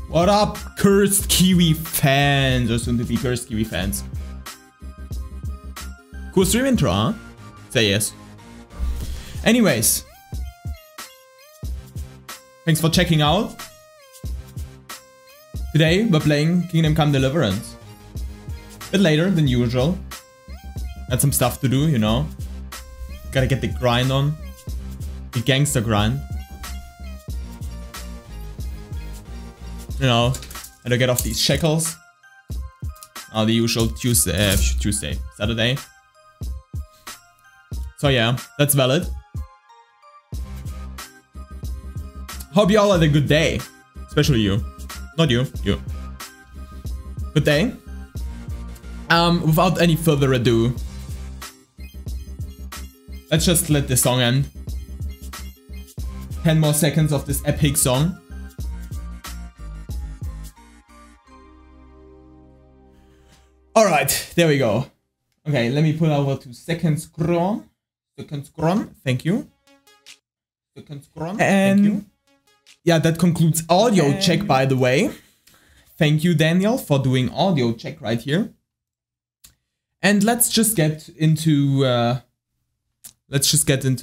What up, Cursed Kiwi fans, or soon to be Cursed Kiwi fans? Cool stream intro, huh? Say yes. Anyways, thanks for checking out. Today we're playing Kingdom Come Deliverance. Bit later than usual. Had some stuff to do, you know. Gotta get the grind on. The gangster grind. You know, had to get off these shackles. The usual Saturday. So yeah, that's valid. Hope you all had a good day. Especially you. Not you, you. Good day. Without any further ado, let's just let the song end. 10 more seconds of this epic song. Alright, there we go. Okay, let me put over to second scroll. Second scroll, thank you. Second scroll, thank you. Yeah, that concludes audio check, by the way. Thank you, Daniel, for doing audio check right here. And let's just get into Kingdom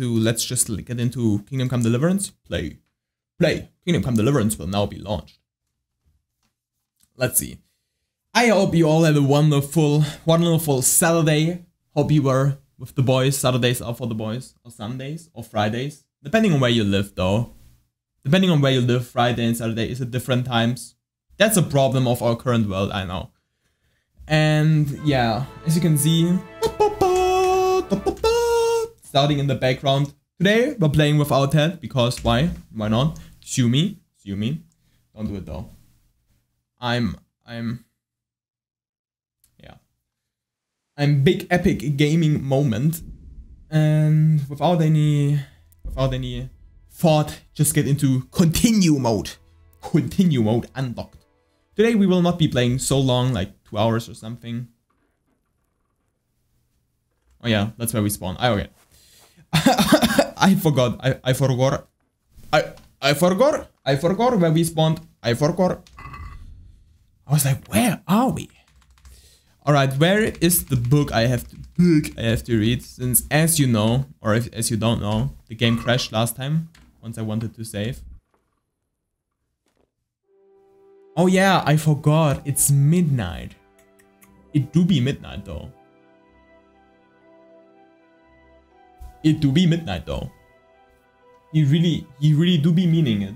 Come Deliverance. Play. Kingdom Come Deliverance will now be launched. Let's see. I hope you all had a wonderful Saturday. Hope you were with the boys. Saturdays are for the boys, or Sundays, or Fridays. Depending on where you live, though. Depending on where you live, Friday and Saturday is at different times. That's a problem of our current world, I know. And yeah, as you can see, starting in the background. Today we're playing without head because why? Why not? Sue me. Don't do it though. I'm big epic gaming moment, and without any thought, just get into continue mode. Continue mode unlocked. Today we will not be playing so long, like 2 hours or something. Oh yeah, that's where we spawn. Okay. I forgot where we spawned. I forgot. I was like, where are we? Alright, where is the book I have to read? Since, as you know, or as you don't know, the game crashed last time once I wanted to save. Oh yeah, I forgot. It's midnight. It do be midnight though. It do be midnight though. He really do be meaning it.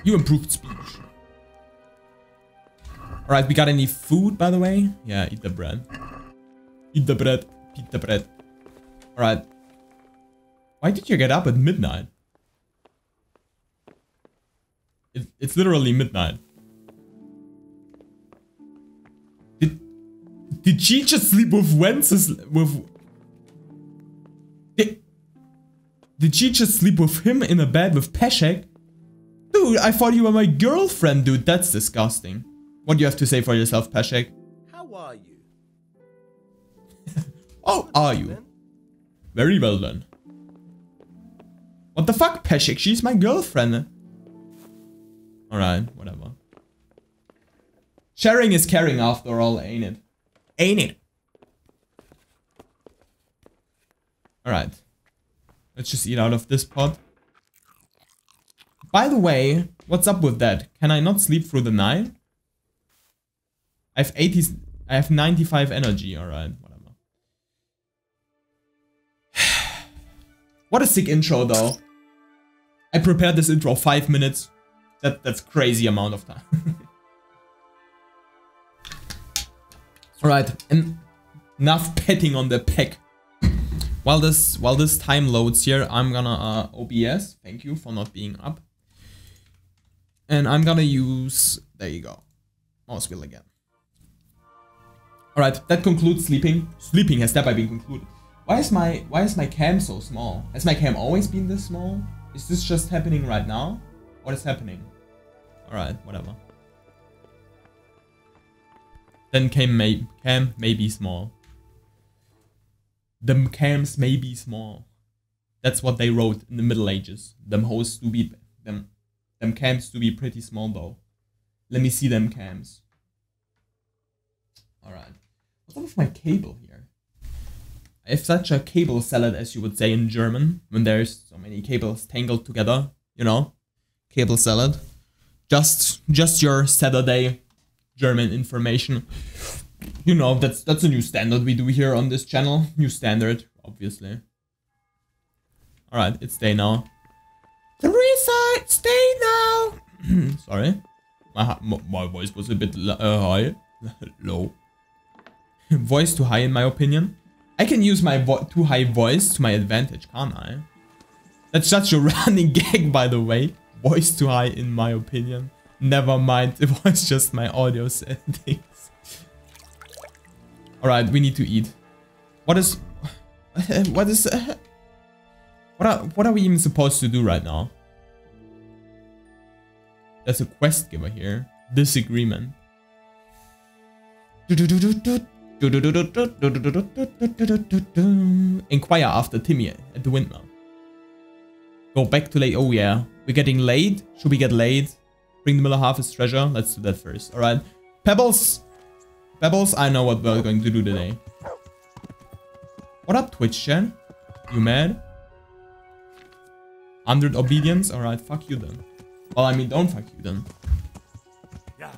You improved speech. Alright, we got any food, by the way? Yeah, eat the bread. Eat the bread. Eat the bread. Alright. Why did you get up at midnight? It's literally midnight. Did she just sleep with Did she just sleep with him in a bed with Peshek? Dude, I thought you were my girlfriend, dude. That's disgusting. What do you have to say for yourself, Peshek? How are you? Oh, are you? Very well then. What the fuck, Peshek? She's my girlfriend. Alright, whatever. Sharing is caring after all, ain't it? Ain't it? Alright. Let's just eat out of this pot. By the way, what's up with that? Can I not sleep through the night? I have 95 energy, alright, whatever. What a sick intro though. I prepared this intro 5 minutes. That's crazy amount of time. Alright, enough petting on the peck. While this time loads here, I'm gonna OBS. Thank you for not being up. And I'm gonna use, there you go, mouse wheel again. Alright, that concludes sleeping. Sleeping has thereby been concluded. Why is my cam so small? Has my cam always been this small? Is this just happening right now? What is happening? Alright, whatever. Then cam may be small. Them cams may be small. That's what they wrote in the Middle Ages. Them hoes do be them camps to be pretty small though. Let me see them camps. Alright. What's up with my cable here? I have such a cable salad, as you would say in German, when there's so many cables tangled together, you know? Cable salad. Just your Saturday German information. You know, that's a new standard we do here on this channel. New standard, obviously. Alright, it's day now. Teresa, stay now! Sorry. My voice was a bit high. Low. Voice too high in my opinion. I can use my too high voice to my advantage, can't I? That's such a running gag, by the way. Voice too high in my opinion. Never mind, it was just my audio settings. Alright, we need to eat. What are we even supposed to do right now? There's a quest giver here. Disagreement. Inquire after Timmy at the windmill. Go back to late. Oh yeah, we're getting late. Should we get late? Bring the miller half his treasure. Let's do that first. Alright. Pebbles! Pebbles, I know what we're going to do today. What up, Twitch chat? You mad? 100 obedience? Alright, fuck you then. Well, I mean, don't fuck you then. Yeah.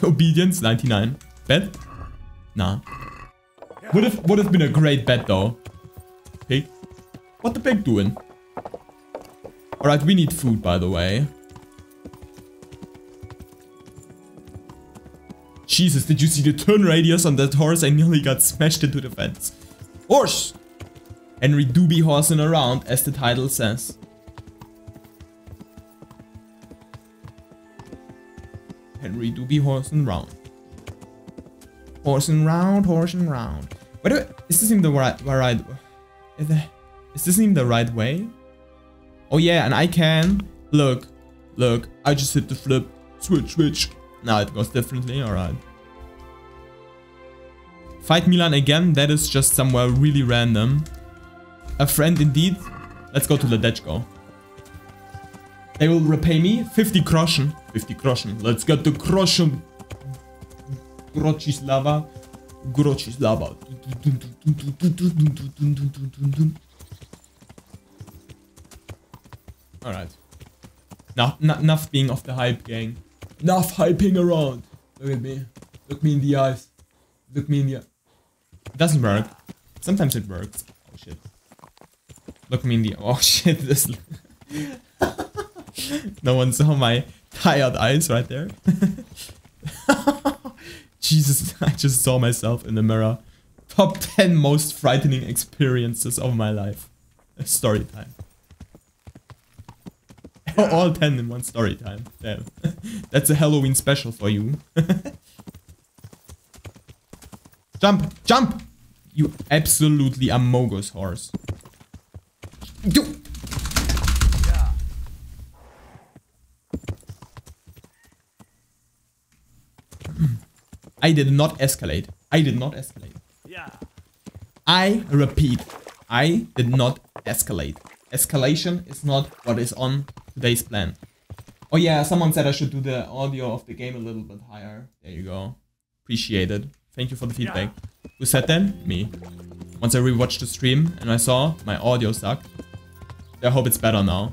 Obedience 99. Bet? Nah. Would have been a great bet though. Pig? What the pig doing? Alright, we need food, by the way. Jesus, did you see the turn radius on that horse? I nearly got smashed into the fence. Horse! Henry do be horsing around, as the title says. Henry do be horsing round. Horsing round, horsing round. Wait, is this even the right is this even the right way? Oh yeah, and I can look, I just hit the flip, switch. Now it goes differently, alright. Fight Milan again, that is just somewhere really random. A friend indeed. Let's go to Ledechko. They will repay me 50 groschen. 50 groschen. Let's get the groschen. Grochislava. Alright. Enough being off the hype, gang. Enough hyping around. Look at me. Look me in the eyes. Look me in the eye. It doesn't work. Sometimes it works. Oh shit. Look me in the... Oh shit, this... No one saw my tired eyes right there. Jesus, I just saw myself in the mirror. Top 10 most frightening experiences of my life. Story time. All 10 in one story time. Damn. That's a Halloween special for you. Jump! Jump! You absolutely amogus horse. I did not escalate. I did not escalate. Yeah. I repeat, I did not escalate. Escalation is not what is on today's plan. Oh yeah, someone said I should do the audio of the game a little bit higher. There you go. Appreciate it. Thank you for the feedback. Yeah. Who said that? Me. Once I rewatched the stream and I saw my audio sucked. I hope it's better now.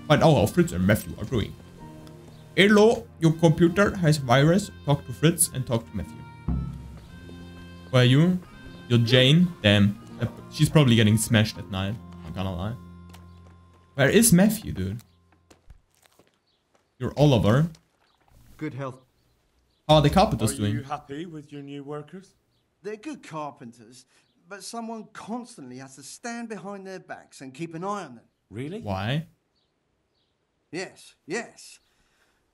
Find out how Fritz and Matthew are doing. Hello, your computer has virus. Talk to Fritz and talk to Matthew. Where are you? You're Jane? Damn. She's probably getting smashed at night. I'm gonna lie. Where is Matthew, dude? You're Oliver. Good health. How are the carpenters doing? Are you happy with your new workers? They're good carpenters, but someone constantly has to stand behind their backs and keep an eye on them. Really? Why? Yes.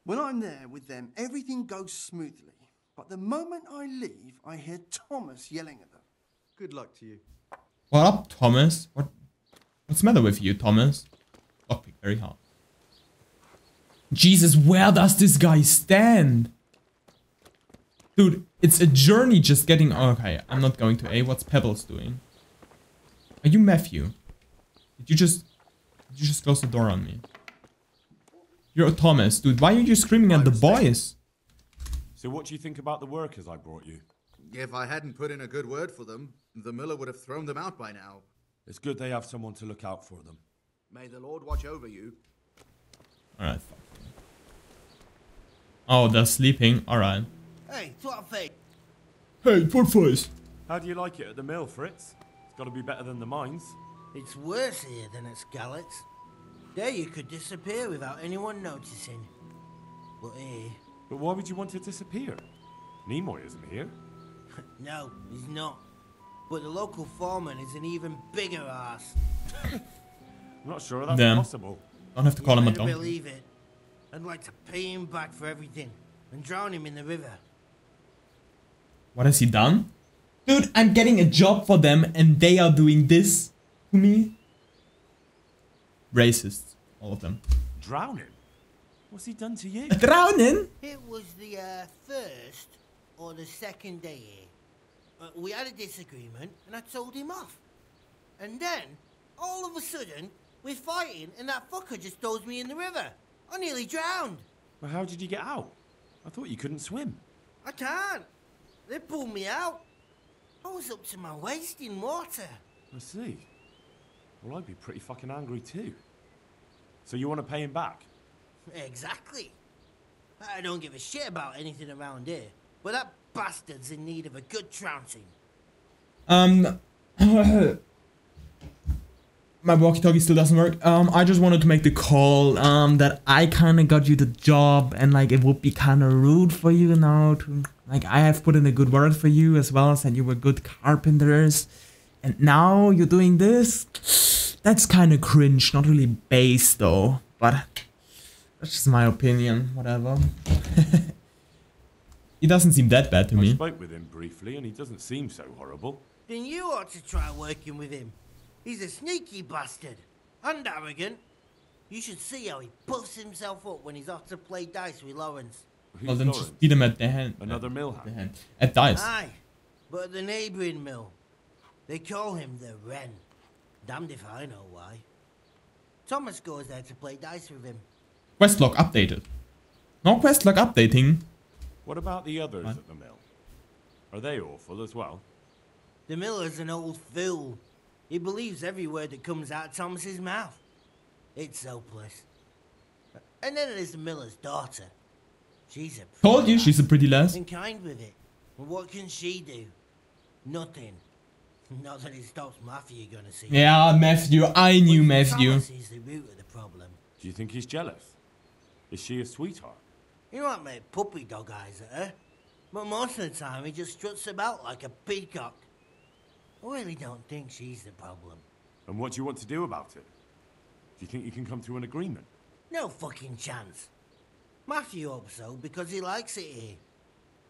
When I'm there with them, everything goes smoothly. But the moment I leave, I hear Thomas yelling at them. Good luck to you. What up, Thomas? What's the matter with you, Thomas? Lockpick very hard. Jesus, where does this guy stand? Dude, it's a journey just getting... Okay, I'm not going to A. What's Pebbles doing? Are you Matthew? Did you just close the door on me? You're Thomas, dude. Why are you screaming at the boys? So what do you think about the workers I brought you? If I hadn't put in a good word for them, the miller would have thrown them out by now. It's good they have someone to look out for them. May the Lord watch over you. Alright, fuck. Oh, they're sleeping. Alright. Hey, twat-face. Hey, twat-face. How do you like it at the mill, Fritz? It's got to be better than the mines. It's worse here than at Scarlett's. There you could disappear without anyone noticing. But here... But why would you want to disappear? Nimoy isn't here. No, he's not. But the local foreman is an even bigger ass. I'm not sure that's Damn. possible. Don't have to call him a You better donkey. believe it. I'd like to pay him back for everything and drown him in the river. What has he done? Dude, I'm getting a job for them and they are doing this to me. Racists, all of them. Drowning? What's he done to you? Drowning? It was the first or the second day here. We had a disagreement and I told him off. And then, all of a sudden, we're fighting and that fucker just throws me in the river. I nearly drowned. Well, how did you get out? I thought you couldn't swim. I can't. They pulled me out. I was up to my waist in water. I see. Well, I'd be pretty fucking angry too. So you want to pay him back? Exactly. I don't give a shit about anything around here, but that bastard's in need of a good trouncing. My walkie-talkie still doesn't work. I just wanted to make the call, that I kind of got you the job and like it would be kind of rude for you now to, like, I have put in a good word for you as well, said you were good carpenters, and now you're doing this? That's kind of cringe, not really base though, but that's just my opinion, whatever. He doesn't seem that bad to I me. spoke with him briefly and he doesn't seem so horrible. Then you ought to try working with him. He's a sneaky bastard and arrogant. You should see how he puffs himself up when he's off to play dice with Lawrence. Who's Well, then Lawrence? just beat him at the hand. Another mill At the hand. hand. At dice. Aye, but at the neighbouring mill. They call him the Wren. Damned if I know why. Thomas goes there to play dice with him. Quest log updated. No quest log updating. What about the others What? at the mill? Are they awful as well? The miller's an old fool. He believes every word that comes out of Thomas's mouth. It's hopeless. And then there's the miller's daughter. She's a Told you pretty she's a pretty lass. and kind with it. But what can she do? Nothing. Not that it stops Matthew gonna see. Yeah, Matthew. I knew Matthew. Thomas is the root of the problem. Do you think he's jealous? Is she a sweetheart? He might make puppy dog eyes at her, but most of the time he just struts about like a peacock. I really don't think she's the problem. And what do you want to do about it? Do you think you can come to an agreement? No fucking chance. Matthew hopes so because he likes it here.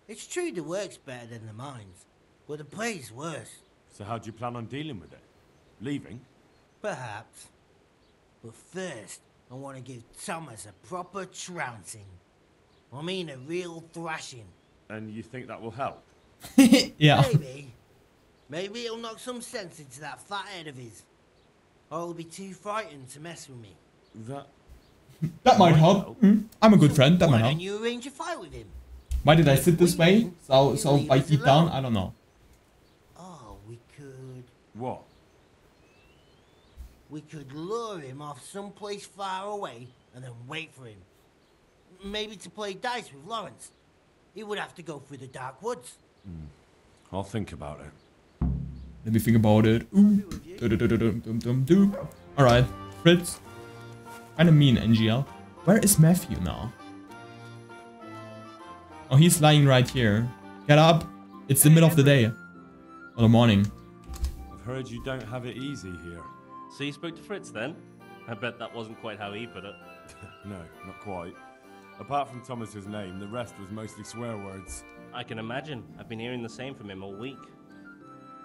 It's true the work's better than the mines, but the pay's worse. So how do you plan on dealing with it? Leaving? Perhaps. But first, I want to give Thomas a proper trouncing. I mean a real thrashing. And you think that will help? Yeah. Maybe. Maybe it'll knock some sense into that fat head of his. Or he'll be too frightened to mess with me. That might help. I'm a good friend. That Why might help. don't you arrange a fight with him? Why did I sit this way? So if I keep down, I don't know. Oh, we could... What? We could lure him off someplace far away and then wait for him. Maybe to play dice with Lawrence. He would have to go through the dark woods. I'll think about it. Let me think about it. Alright, Fritz. Kinda mean, NGL. Where is Matthew now? Oh, he's lying right here. Get up. It's the middle of the day. Or the morning. I've heard you don't have it easy here. So you spoke to Fritz then? I bet that wasn't quite how he put it. No, not quite. Apart from Thomas's name, the rest was mostly swear words. I can imagine. I've been hearing the same from him all week.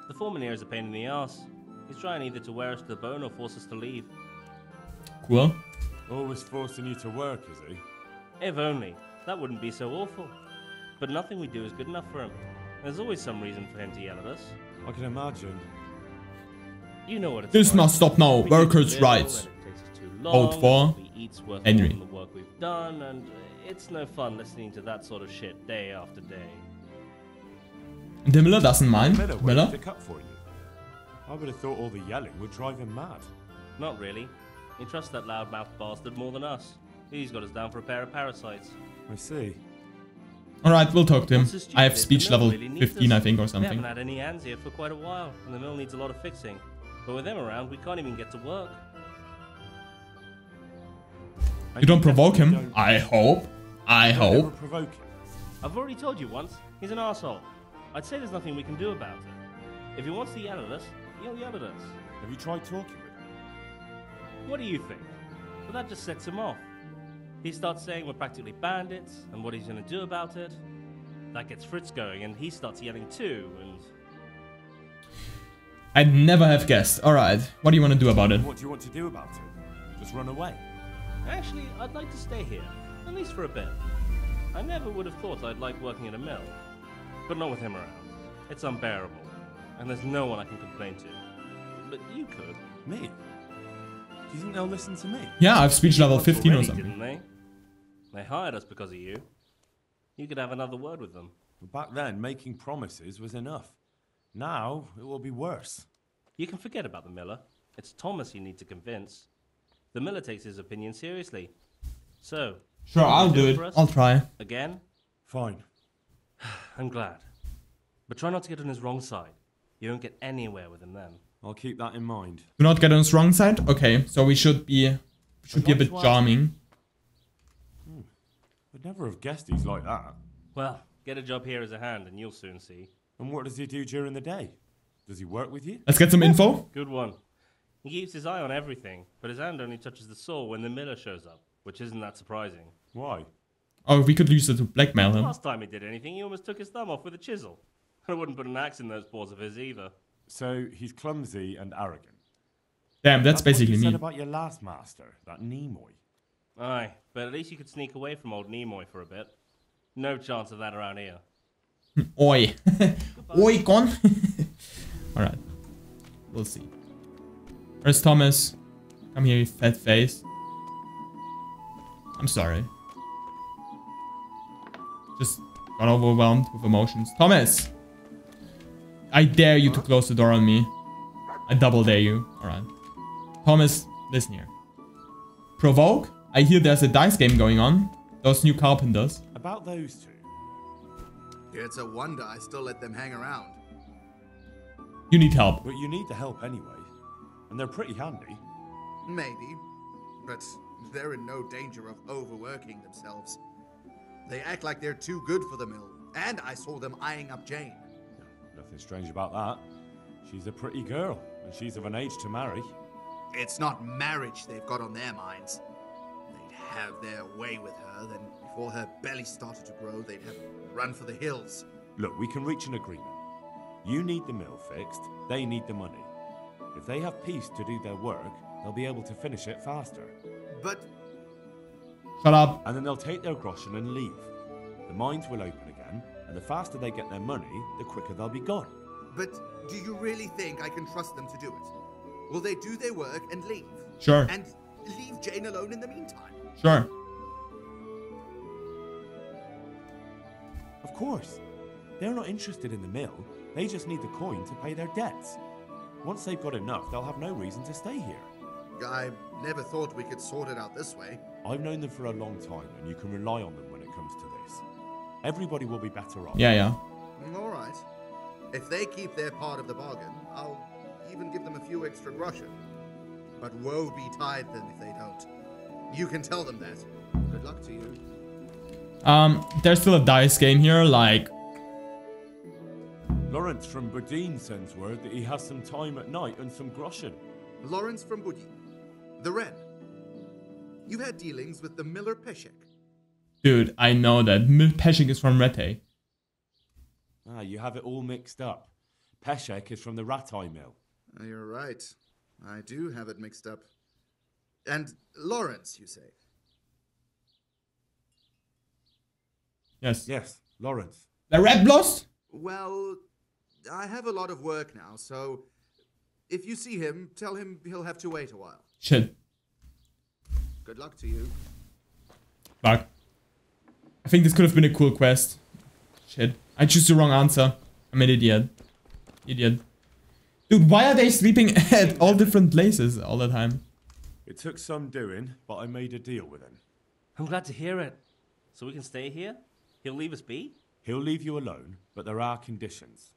The foreman here is a pain in the ass. He's trying either to wear us to the bone or force us to leave. Cool. Always forcing you to work, is he? If only. That wouldn't be so awful. But nothing we do is good enough for him. There's always some reason for him to yell at us. I can imagine. You know what it's This like. must stop now. We get Workers' to the mill, rights. and it takes us too Vote long, for we eat's worth Henry. more than the work we've done, and it's no fun listening to that sort of shit day after day. The Miller doesn't mind. Miller, wait, Miller? stick up for you. I would have thought all the yelling would drive him mad. Not really. He trusts that loudmouth bastard more than us. He's got us down for a pair of parasites. I see. Alright, we'll talk to him. What's so stupid I have is the speech mill level really needs 15, us. I think, or We something. haven't had any hands here for quite a while, and the mill needs a lot of fixing. But with them around, we can't even get to work. And You don't provoke definitely him. don't- I hope. I don't ever hope. provoke him. I've already told you once, he's an arsehole. I'd say there's nothing we can do about it. If he wants to yell at us, he'll yell at us. Have you tried talking with him? What do you think? But that just sets him off. He starts saying we're practically bandits, and what he's gonna do about it. That gets Fritz going, and he starts yelling too, and... I'd never have guessed. Alright, what do you want to do about it? What do you want to do about it? Just run away? Actually, I'd like to stay here, at least for a bit. I never would have thought I'd like working at a mill. But not with him around. It's unbearable, and there's no one I can complain to. But you could. Me? Do you think they'll listen to me? Yeah, I have speech level Once 15 or already, something. Didn't they? They hired us because of you. You could have another word with them. Back then, making promises was enough. Now, it will be worse. You can forget about the miller. It's Thomas you need to convince. The miller takes his opinion seriously. So, Sure, I'll do for it. us? I'll try. Again? Fine. I'm glad. But try not to get on his wrong side. You won't get anywhere with him then. I'll keep that in mind. Do not get on his wrong side? Okay, so we should be a bit charming. I'd never have guessed he's like that. Well, get a job here as a hand and you'll soon see. And what does he do during the day? Does he work with you? Let's get some info. Good one. He keeps his eye on everything, but his hand only touches the saw when the miller shows up, which isn't that surprising. Why? Oh, we could use it to blackmail him. Last time he did anything, he almost took his thumb off with a chisel. I wouldn't put an axe in those paws of his either. So, he's clumsy and arrogant. Damn, that's basically what you me. said about your last master, that Nimoy. Aye, but at least you could sneak away from old Nimoy for a bit. No chance of that around here. Oi. Oi, gone. Alright. We'll see. Where's Thomas? Come here, you fat face. I'm sorry. Just got overwhelmed with emotions. Thomas! I dare you to close the door on me. I double dare you. Alright. Thomas, listen here. Provoke? I hear there's a dice game going on. Those new carpenters. About those two. It's a wonder I still let them hang around. You need help. But you need the help anyway. And they're pretty handy. Maybe, but they're in no danger of overworking themselves. They act like they're too good for the mill, and I saw them eyeing up Jane. Nothing strange about that. She's a pretty girl, and she's of an age to marry. It's not marriage they've got on their minds. They'd have their way with her, then before her belly started to grow, they'd have run for the hills. Look, we can reach an agreement. You need the mill fixed, they need the money. If they have peace to do their work, they'll be able to finish it faster. But Shut up. And then they'll take their groschen and leave. The mines will open again, and the faster they get their money, the quicker they'll be gone. But do you really think I can trust them to do it? Will they do their work and leave? Sure. And leave Jane alone in the meantime? Sure. Of course. They're not interested in the mill. They just need the coin to pay their debts. Once they've got enough, they'll have no reason to stay here. I never thought we could sort it out this way. I've known them for a long time, and you can rely on them when it comes to this. Everybody will be better off. Yeah, yeah. All right. If they keep their part of the bargain, I'll even give them a few extra groschen. But woe betide them if they don't. You can tell them that. Good luck to you. There's still a dice game here, like... Lawrence from Bodine sends word that he has some time at night and some groschen. Lawrence from Buddy. The Wren. You had dealings with the Miller Peshek. Dude, I know that. Peshek is from Rete. Ah, you have it all mixed up. Peshek is from the Ratai mill. You're right. I do have it mixed up. And Lawrence, you say? Yes. Yes, Lawrence. The Red Bloss? Well, I have a lot of work now, so If you see him, tell him he'll have to wait a while. Shit. Good luck to you. Fuck. I think this could have been a cool quest. Shit. I choose the wrong answer. I'm an idiot. Idiot. Dude, why are they sleeping at all different places all the time? It took some doing, but I made a deal with him. I'm glad to hear it. So we can stay here? He'll leave us be? He'll leave you alone, but there are conditions.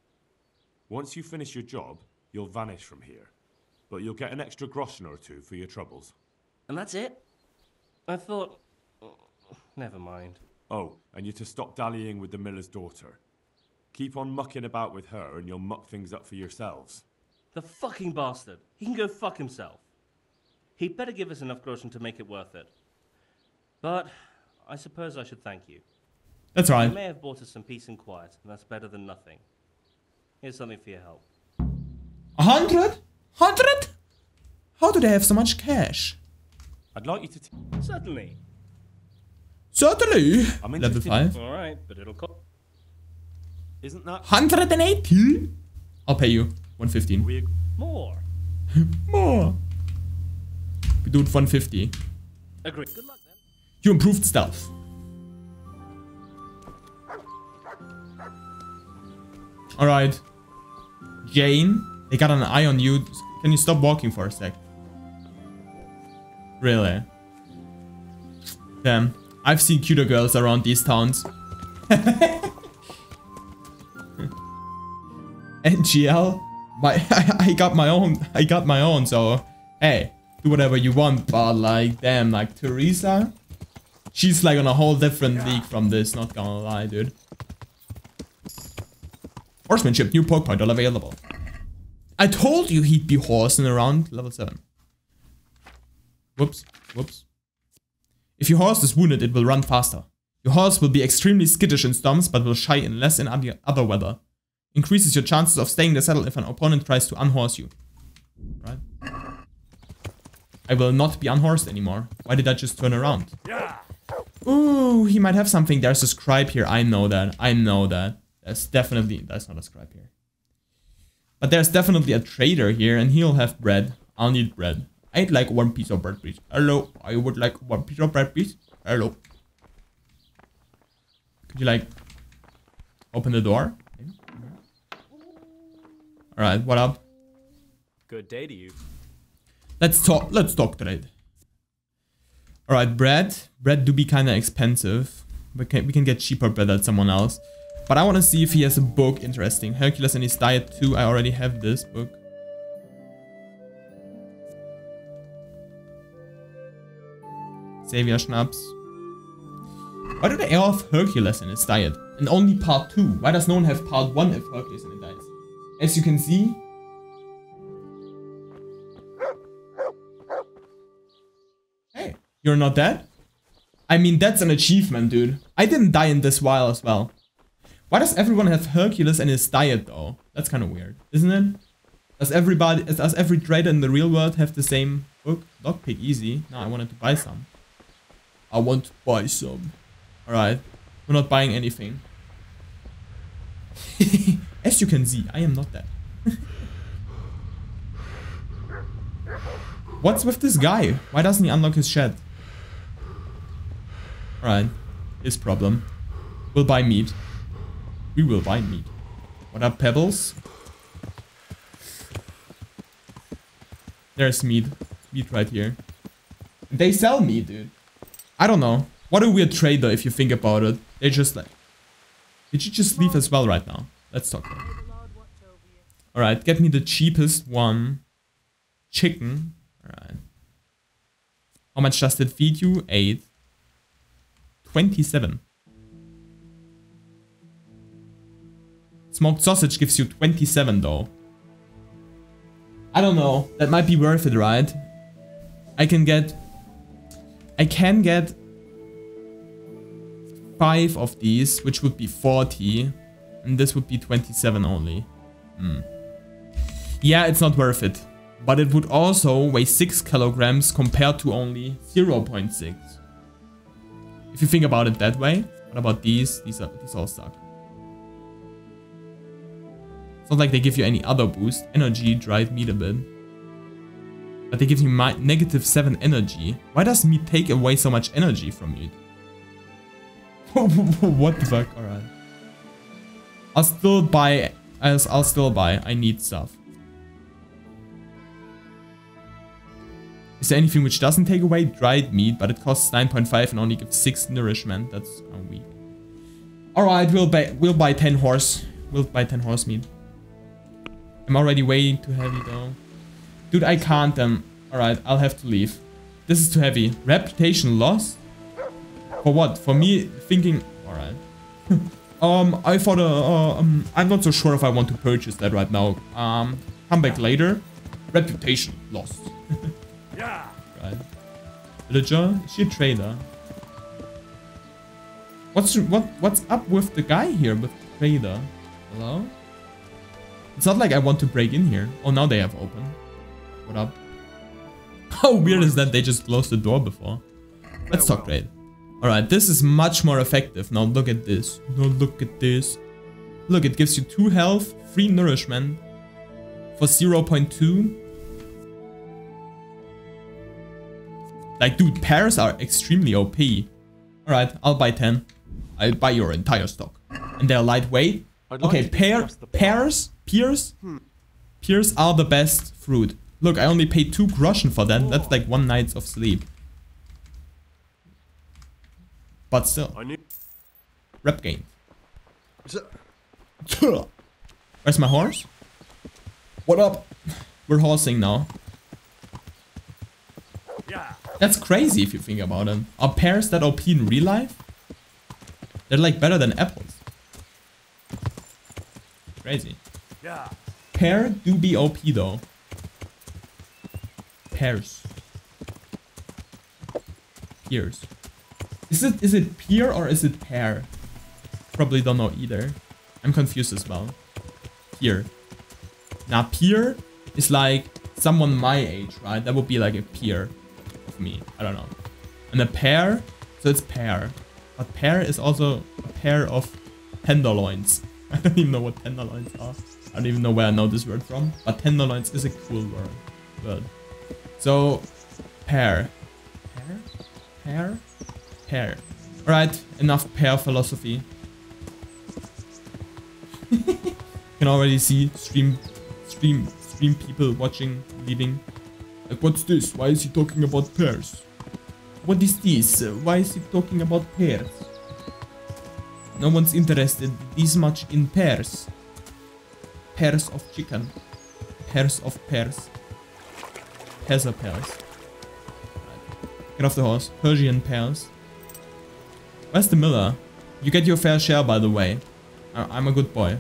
Once you finish your job, you'll vanish from here. But you'll get an extra groschen or two for your troubles. And that's it? I thought... Never mind. Oh, and you're to stop dallying with the miller's daughter. Keep on mucking about with her and you'll muck things up for yourselves. The fucking bastard. He can go fuck himself. He'd better give us enough groschen to make it worth it. But I suppose I should thank you. That's right. You may have bought us some peace and quiet, and that's better than nothing. Here's something for your help. 100? 100? How do they have so much cash? I'd like you to... Certainly. Certainly. I'm Level interested- 5. Alright, but it'll cost... Isn't that... 180? I'll pay you. 115. We... More. More. We do it 150. Agree. Good luck then. You improved stealth. Alright. Jane, they got an eye on you. Can you stop walking for a sec? Really? Damn. I've seen cuter girls around these towns. NGL? I got my own, so hey, do whatever you want, but like, damn, like Teresa? She's like on a whole different league from this, not gonna lie, dude. Horsemanship, new poke point, all available. I told you he'd be horsing around level 7. Whoops, whoops. If your horse is wounded, it will run faster. Your horse will be extremely skittish in storms, but will shy in less in other weather. Increases your chances of staying in the saddle if an opponent tries to unhorse you. Right? I will not be unhorsed anymore. Why did I just turn around? Ooh, he might have something. There's a scribe here. I know that. I know that. There's not a scribe here. But there's definitely a trader here, and he'll have bread. I'll need bread. I'd like one piece of bread, please. Hello. I would like one piece of bread, please. Hello. Could you, like, open the door? Alright, what up? Good day to you. Let's talk trade. Alright, bread. Bread do be kinda expensive. We can get cheaper bread at someone else. But I wanna see if he has a book interesting. Hercules and his diet too. I already have this book. Savior Schnapps. Why do they all have Hercules in his diet? And only part 2? Why does no one have part 1 if Hercules in his diet? As you can see... Hey, you're not dead? I mean, that's an achievement, dude. I didn't die in this while as well. Why does everyone have Hercules in his diet, though? That's kind of weird, isn't it? Does every trader in the real world have the same book? Lockpick, easy. No, I wanted to buy some. I want to buy some. Alright. We're not buying anything. As you can see, I am not dead. What's with this guy? Why doesn't he unlock his shed? Alright. His problem. We'll buy meat. We will buy meat. What up, Pebbles? There's meat. Meat right here. They sell meat, dude. I don't know. What a weird trader if you think about it. They just like... Did you just leave as well right now? Let's talk about it. Alright, get me the cheapest one. Chicken. Alright. How much does it feed you? 8. 27. Smoked sausage gives you 27 though. I don't know. That might be worth it, right? I can get 5 of these, which would be 40. And this would be 27 only. Yeah, it's not worth it. But it would also weigh 6 kilograms compared to only 0.6. If you think about it that way. What about these? These all suck. It's not like they give you any other boost. Energy, dried meat a bit. But they give you -7 energy. Why does meat take away so much energy from meat? What the fuck? Alright. I'll still buy. I'll still buy. I need stuff. Is there anything which doesn't take away? Dried meat, but it costs 9.5 and only gives 6 nourishment. That's weak. Alright, we'll buy 10 horse. We'll buy 10 horse meat. I'm already way too heavy though. Dude, I can't Alright, I'll have to leave. This is too heavy. Reputation lost? For what? For me thinking... Alright. I thought I'm not so sure if I want to purchase that right now. Come back later. Reputation lost. Yeah. Right. Villager? Is she a trader? What's up with the guy here with the trader? Hello? It's not like I want to break in here. Oh, now they have open. What up? How weird is that they just closed the door before? Let's talk trade. Alright, this is much more effective. Now look at this. Now look at this. Look, it gives you 2 health, 3 nourishment for 0.2. Like, dude, pears are extremely OP. Alright, I'll buy 10. I'll buy your entire stock. And they're lightweight. Okay, pears are the best fruit. Look, I only paid 2 groschen for that. That's like 1 night of sleep. But still. Rep gain. Where's my horse? What up? We're horsing now. That's crazy if you think about it. Are pears that OP in real life? They're like better than apples. Crazy. Pear do be OP though. Pears. Pears. Is it pear or is it pear? Probably don't know either. I'm confused as well. Pear. Now peer is like someone my age, right? That would be like a peer of me. I don't know. And a pear, so it's pear. But pear is also a pair of tenderloins. I don't even know what tenderloins are. I don't even know where I know this word from. But tenderloins is a cool word. So, pear. Pear. Alright, enough pear philosophy. Can already see stream people watching, leaving. Like, what's this? Why is he talking about pears? What is this? Why is he talking about pears? No one's interested this much in pears. Pairs of chicken. Pairs of pears. Pairs of pears. Get off the horse. Persian pears. Where's the miller? You get your fair share, by the way. I'm a good boy.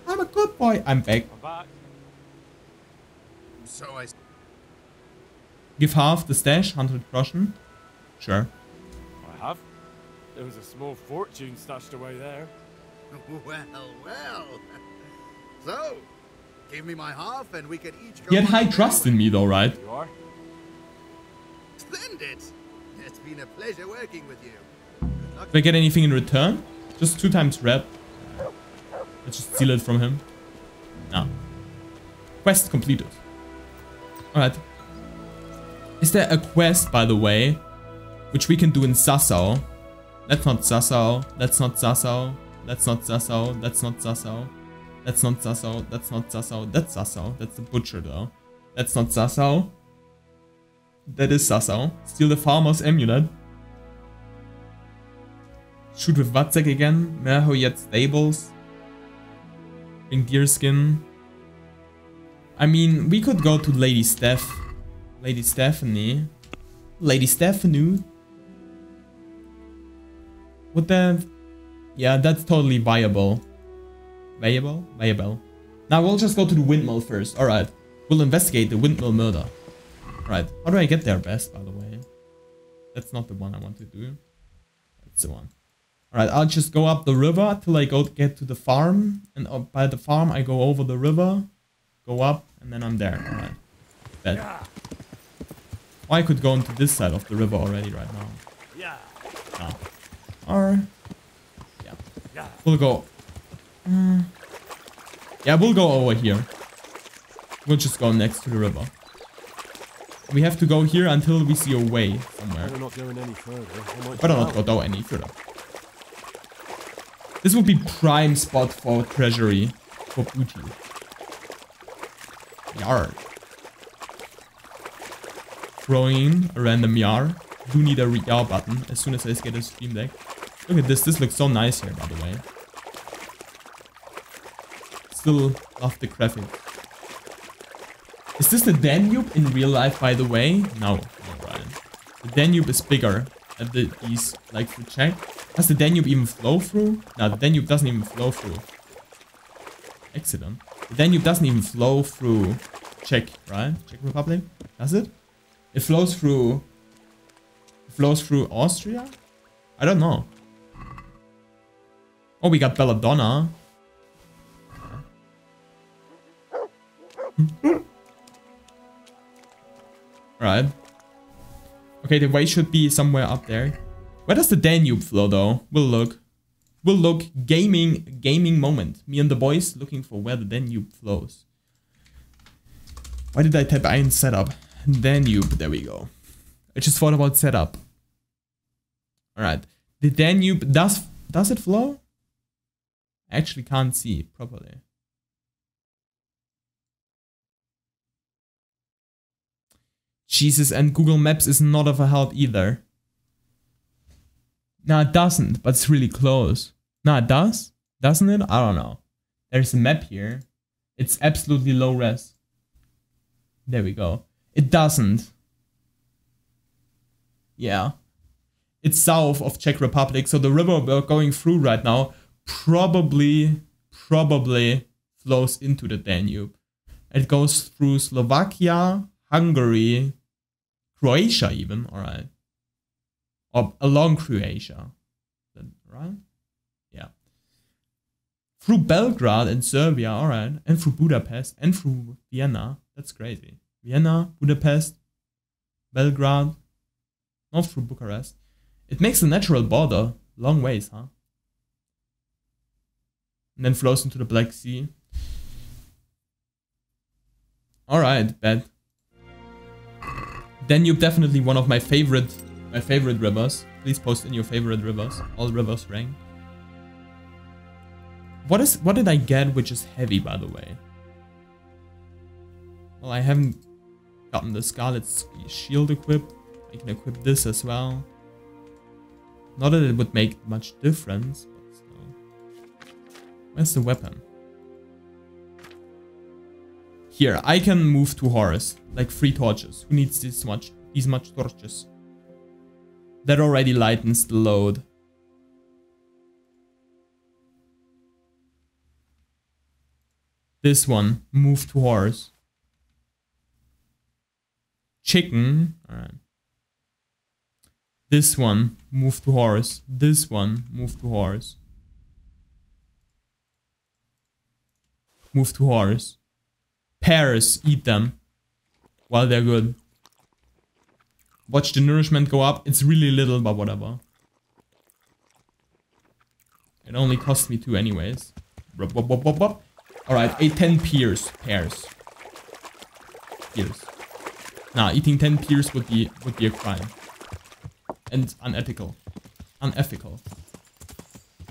I'm a good boy. I'm back. So I... Give half the stash, 100 groschen. Sure. I have. There was a small fortune stashed away there. Well. So, give me my half and we can each go... He had high trust in me though, right? You are? Splendid! It's been a pleasure working with you. Do I get anything in return? Just 2 times rep. Let's just steal it from him. No. Quest completed. Alright. Is there a quest, by the way, which we can do in Sassau? That's not Sassau. That's not Sassau. That's not Sassau. That's not Sassau. That's not Sassau. That's not Sassau. That's Sassau. That's the butcher, though. That's not Sassau. That is Sassau. Steal the farmer's amulet. Shoot with Watzek again. Merhoyet stables. Bring deer skin. I mean, we could go to Lady Steph. Lady Stephanie. Lady Stephanie. Would that... Yeah, that's totally viable. Viable? Viable. Now we'll just go to the windmill first. Alright. We'll investigate the windmill murder. Alright. How do I get there best, by the way? That's not the one I want to do. That's the one. Alright, I'll just go up the river till I get to the farm. And by the farm, I go over the river. Go up, and then I'm there. Alright. Bad. Or I could go into this side of the river already right now. No. Or... Yeah. We'll go... Yeah, we'll go over here. We'll just go next to the river. We have to go here until we see a way somewhere. We're not going any further. Better not go any further. This would be prime spot for treasury. For booty. Yard. Throwing a random yard. Do need a yard button as soon as I get a stream deck. Look at this. This looks so nice here, by the way. Still love the graphics. Is this the Danube in real life, by the way? No, right. The Danube is bigger at these, like, for check. Does the Danube even flow through? No, the Danube doesn't even flow through. Excellent. The Danube doesn't even flow through Czech, right? Czech Republic? Does it? It flows through... It flows through Austria? I don't know. Oh, we got Belladonna. Right. Okay, the way should be somewhere up there. Where does the Danube flow though? We'll look. We'll look. Gaming moment. Me and the boys looking for where the Danube flows. Why did I type in setup? Danube. There we go. I just thought about setup. Alright. The Danube does it flow? I actually can't see properly. Jesus, and Google Maps is not of a help either. No, it doesn't, but it's really close. No, it does? Doesn't it? I don't know. There's a map here. It's absolutely low res. There we go. It doesn't. Yeah. It's south of Czech Republic, so the river we're going through right now probably flows into the Danube. It goes through Slovakia, Hungary, Croatia even, alright. Or along Croatia. Right? Yeah. Through Belgrade and Serbia, alright. And through Budapest and through Vienna. That's crazy. Vienna, Budapest, Belgrade, not through Bucharest. It makes a natural border. Long ways, huh? And then flows into the Black Sea. Alright, bad. Danube definitely one of my favorite rivers. Please post in your favorite rivers. All rivers rank. What did I get which is heavy, by the way? Well, I haven't gotten the Scarlet Shield equipped. I can equip this as well. Not that it would make much difference, but still. Where's the weapon? Here, I can move to Horus. Like 3 torches. Who needs this much? These much torches. That already lightens the load. This one, move to Horus. Chicken. Alright. This one, move to Horus. This one, move to Horus. Move to Horus. Pears, eat them while they're good. Watch the nourishment go up. It's really little, but whatever. It only cost me 2 anyways. Alright, ate 10 pears. Pears. Nah, eating 10 pears would be a crime. And unethical. Unethical.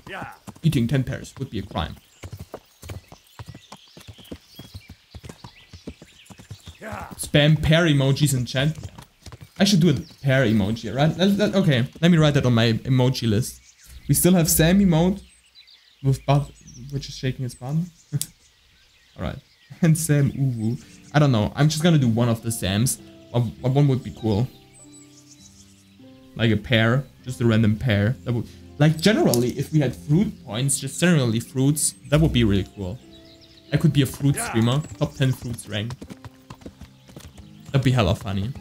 Yeah. Eating 10 pears would be a crime. Spam pear emojis in chat. I should do a pear emoji, right? Okay, let me write that on my emoji list. We still have Sam emote with butt, which is shaking his bum. Alright. And Sam Uwu. I don't know. I'm just gonna do one of the Sams. One would be cool. Like a pear. Just a random pear. That would, like, generally, if we had fruit points, just generally fruits, that would be really cool. I could be a fruit streamer. Top 10 fruits rank. That'd be hella funny.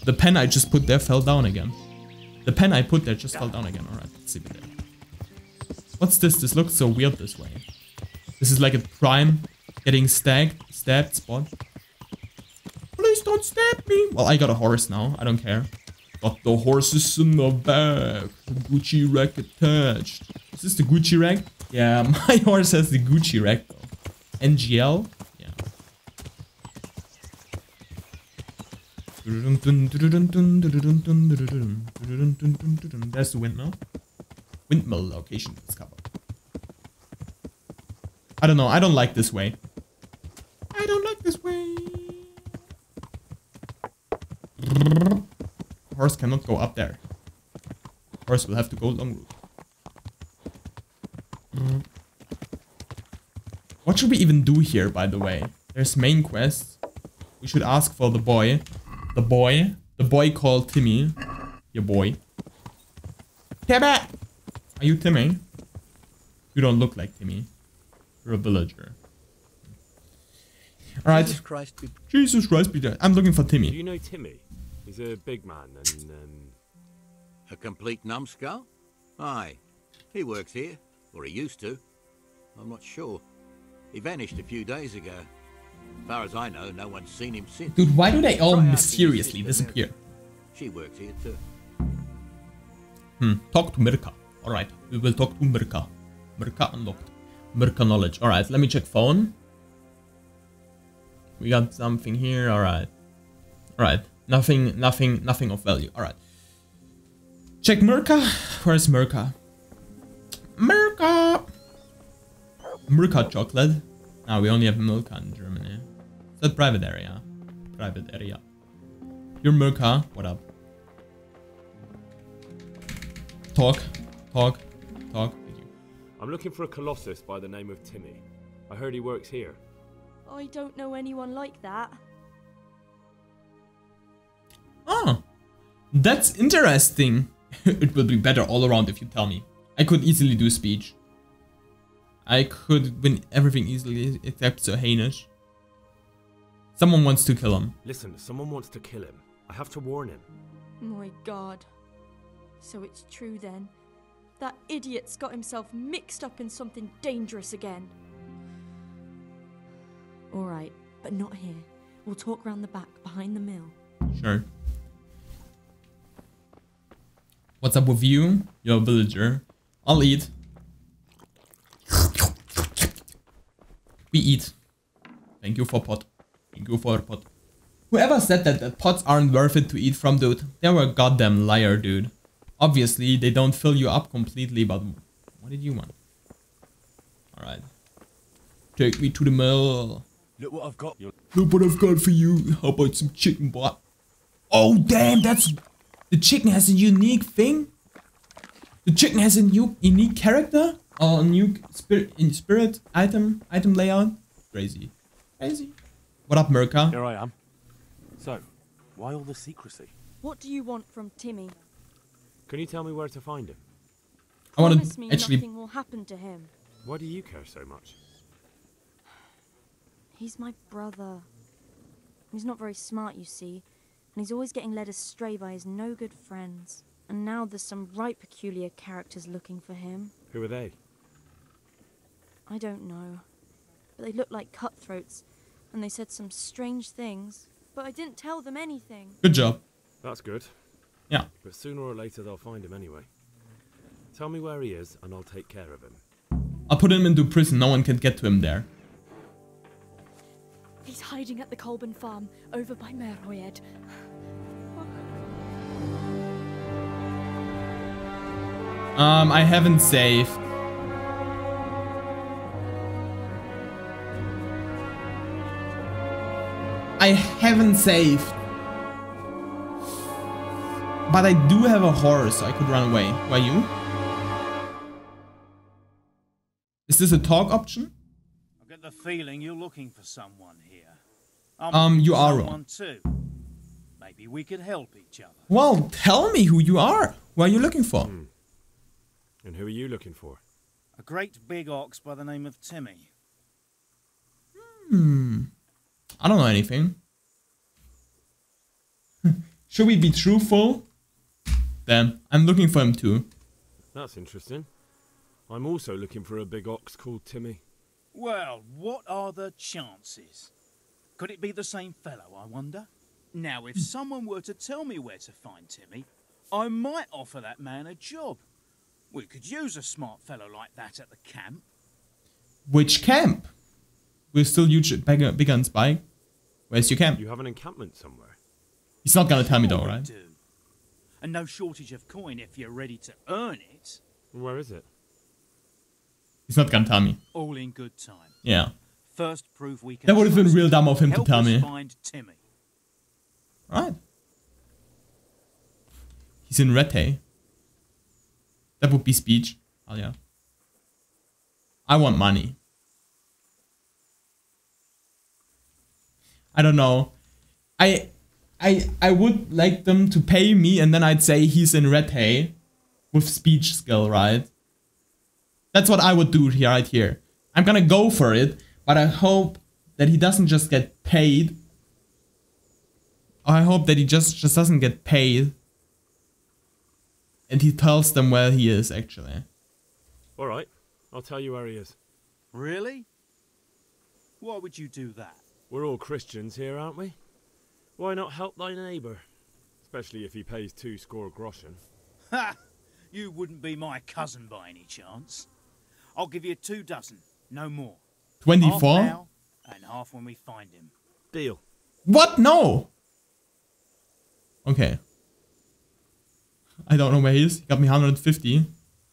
The pen I just put there fell down again. The pen I put there just fell down again. Alright, let's see there. What's this? This looks so weird this way. This is like a prime getting stabbed spot. Please don't stab me. Well, I got a horse now. I don't care. Got the horses in the back. The Gucci rack attached. Is this the Gucci rack? Yeah, my horse has the Gucci rack though. NGL? Yeah. There's the windmill. Windmill location discovered. I don't know. I don't like this way. I don't like this way. Horse cannot go up there. Horse will have to go long route. What should we even do here, by the way? There's main quest. We should ask for the boy. The boy called Timmy. Your boy. Timmy! Are you Timmy? You don't look like Timmy. You're a villager. Alright. Jesus Christ be there. I'm looking for Timmy. Do you know Timmy? He's a big man and, A complete numbskull? Aye. He works here. Or he used to. I'm not sure. He vanished a few days ago. As far as I know, no one's seen him since. Dude, why do they all Try asking mysteriously his sister disappear? Mirka. She works here too. Talk to Mirka. Alright, we will talk to Mirka. Mirka unlocked. Mirka knowledge. Alright, let me check phone. We got something here. Alright. Alright. Nothing of value. Alright. Check Mirka. Where's Mirka? Mirka! Mirka chocolate. Ah, we only have Milka in Germany. Is that private area? Private area. You're Mirka. What up? Talk. Thank you. I'm looking for a colossus by the name of Timmy. I heard he works here. I don't know anyone like that. Oh, that's interesting. It will be better all around if you tell me. I could easily do speech. I could win everything easily except so heinous. Someone wants to kill him. Listen, someone wants to kill him. I have to warn him. My God. So it's true then. That idiot's got himself mixed up in something dangerous again. Alright, but not here. We'll talk round the back, behind the mill. Sure. What's up with you? You're a villager. I'll eat. We eat. Thank you for pot. Thank you for pot. Whoever said that pots aren't worth it to eat from, dude, they were a goddamn liar, dude. Obviously, they don't fill you up completely, but what did you want? Alright. Take me to the mill. Look what I've got. Look what I've got for you. How about some chicken, boy? Oh, damn, that's... The chicken has a unique thing? The chicken has a new unique character? Or a new spirit item layout? Crazy. What up, Mirka? Here I am. So, why all the secrecy? What do you want from Timmy? Can you tell me where to find him? I want Promise to me actually... nothing will happen to him. Why do you care so much? He's my brother. He's not very smart, you see, and he's always getting led astray by his no-good friends. And now there's some right peculiar characters looking for him. Who are they? I don't know, but they look like cutthroats, and they said some strange things, but I didn't tell them anything. Good job. That's good. Yeah. But sooner or later they'll find him anyway. Tell me where he is, and I'll take care of him. I'll put him into prison. No one can get to him there. He's hiding at the Colburn farm, over by Merhoyed. I haven't saved. But I do have a horse, so I could run away. Who are you? Is this a talk option? I get the feeling you're looking for someone here. You are wrong. Too. Maybe we could help each other. Well, tell me who you are. Who are you looking for? And who are you looking for? A great big ox by the name of Timmy. I don't know anything. Should we be truthful? Then I'm looking for him too. That's interesting. I'm also looking for a big ox called Timmy. Well, what are the chances? Could it be the same fellow, I wonder? Now, if someone were to tell me where to find Timmy, I might offer that man a job. We could use a smart fellow like that at the camp. Which camp? we're still huge, bigger and spike. Where's your camp? You have an encampment somewhere? He's not gonna tell me though, right? Do. And no shortage of coin if you're ready to earn it. Where is it? He's not gonna tell me. All in good time. Yeah. First proof we can. That would have been real dumb of him to tell me. Find Timmy. Right. He's in Rete. That would be speech. Oh yeah. I want money. I don't know. I would like them to pay me and then I'd say he's in Rete with speech skill, right? That's what I would do here, right here. I'm gonna go for it, but I hope that he doesn't just get paid. I hope that he just doesn't get paid. And he tells them where he is, actually. Alright, I'll tell you where he is. Really? Why would you do that? We're all Christians here, aren't we? Why not help thy neighbour? Especially if he pays 2 score groschen. Ha! You wouldn't be my cousin by any chance. I'll give you 2 dozen, no more. 24? Half now, and half when we find him. Deal. What? No! Okay. I don't know where he is. He got me 150.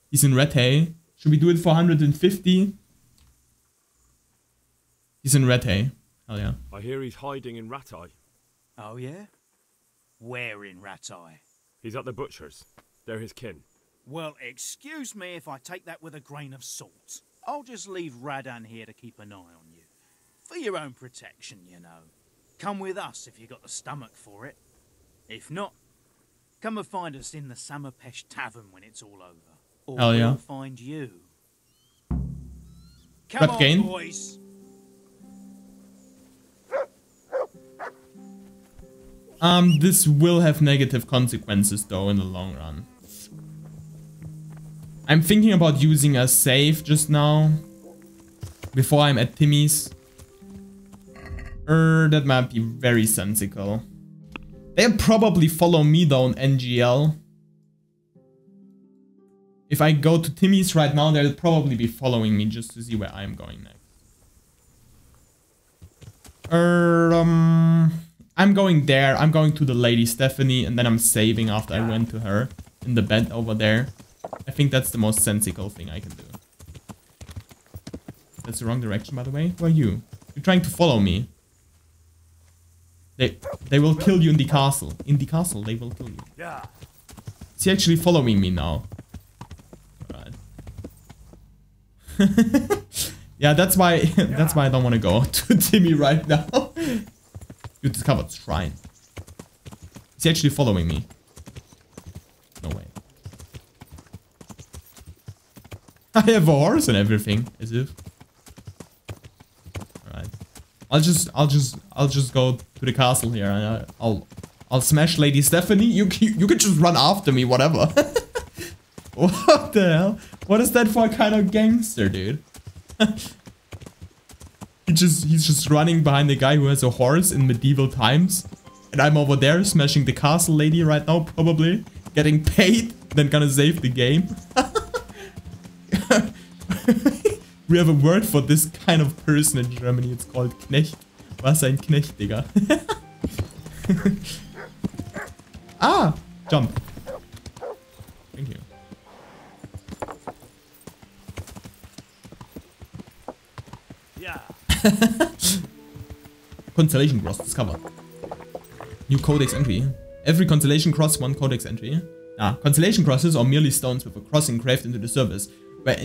He's in Rete. Should we do it for 150? He's in Rete. Hell yeah. I hear he's hiding in Ratai. Oh yeah? Where in Ratai? He's at the butcher's. They're his kin. Well, excuse me if I take that with a grain of salt. I'll just leave Radan here to keep an eye on you. For your own protection, you know. Come with us if you got the stomach for it. If not, come and find us in the Samapesh Tavern when it's all over. Or Hell yeah. we'll find you. Come on, gain? boys. This will have negative consequences though in the long run. I'm thinking about using a save just now. Before I'm at Timmy's. That might be very sensical. They'll probably follow me though on NGL. If I go to Timmy's right now, they'll probably be following me just to see where I'm going next. I'm going there. I'm going to the Lady Stephanie and then I'm saving after I went to her in the bed over there. I think that's the most sensical thing I can do. That's the wrong direction, by the way. Who are you? You're trying to follow me. They will kill you in the castle. In the castle, they will kill you. Yeah. Is he actually following me now? Right. Yeah, that's why I don't want to go to Timmy right now. You discovered shrine. Is he actually following me? No way. I have a horse and everything, as if. Alright. I'll just go to the castle here and I'll smash Lady Stephanie. You can just run after me, whatever. What the hell? What is that for kind of gangster, dude? He's just running behind the guy who has a horse in medieval times. And I'm over there smashing the castle lady right now, probably. Getting paid, then gonna save the game. We have a word for this kind of person in Germany. It's called Knecht. Was ein Knecht, Digga. Ah! Jump. Thank you. Yeah. Constellation Cross discovered. New codex entry. Every constellation cross, 1 codex entry. Constellation crosses are merely stones with a cross engraved into the surface, were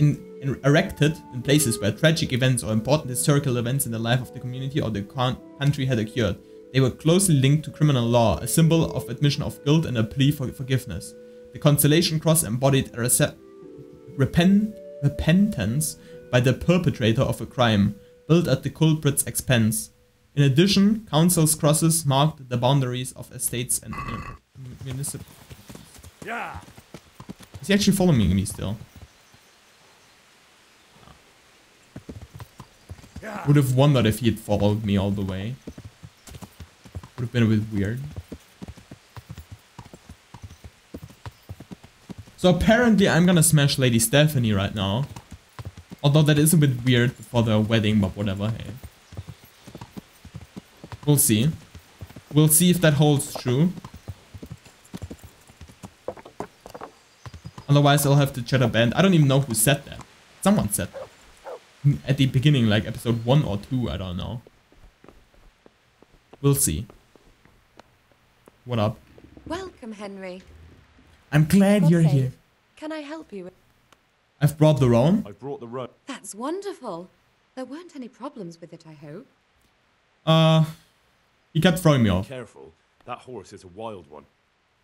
erected in places where tragic events or important historical events in the life of the community or the country had occurred. They were closely linked to criminal law, a symbol of admission of guilt and a plea for forgiveness. The constellation cross embodied a repentance by the perpetrator of a crime, built at the culprit's expense. In addition, council's crosses marked the boundaries of estates and municipalities. Yeah. Is he actually following me still? Yeah. Would have wondered if he had followed me all the way. Would have been a bit weird. So apparently I'm gonna smash Lady Stephanie right now. Although that is a bit weird before the wedding, but whatever, hey. We'll see. We'll see if that holds true. Otherwise, I'll have to chat a band. I don't even know who said that. Someone said that. At the beginning, like episode 1 or 2, I don't know. We'll see. What up? Welcome, Henry. I'm glad you're here. Can I help you? I've brought the roan. I brought the roan. That's wonderful. There weren't any problems with it, I hope. He kept throwing me off. Careful, that horse is a wild one.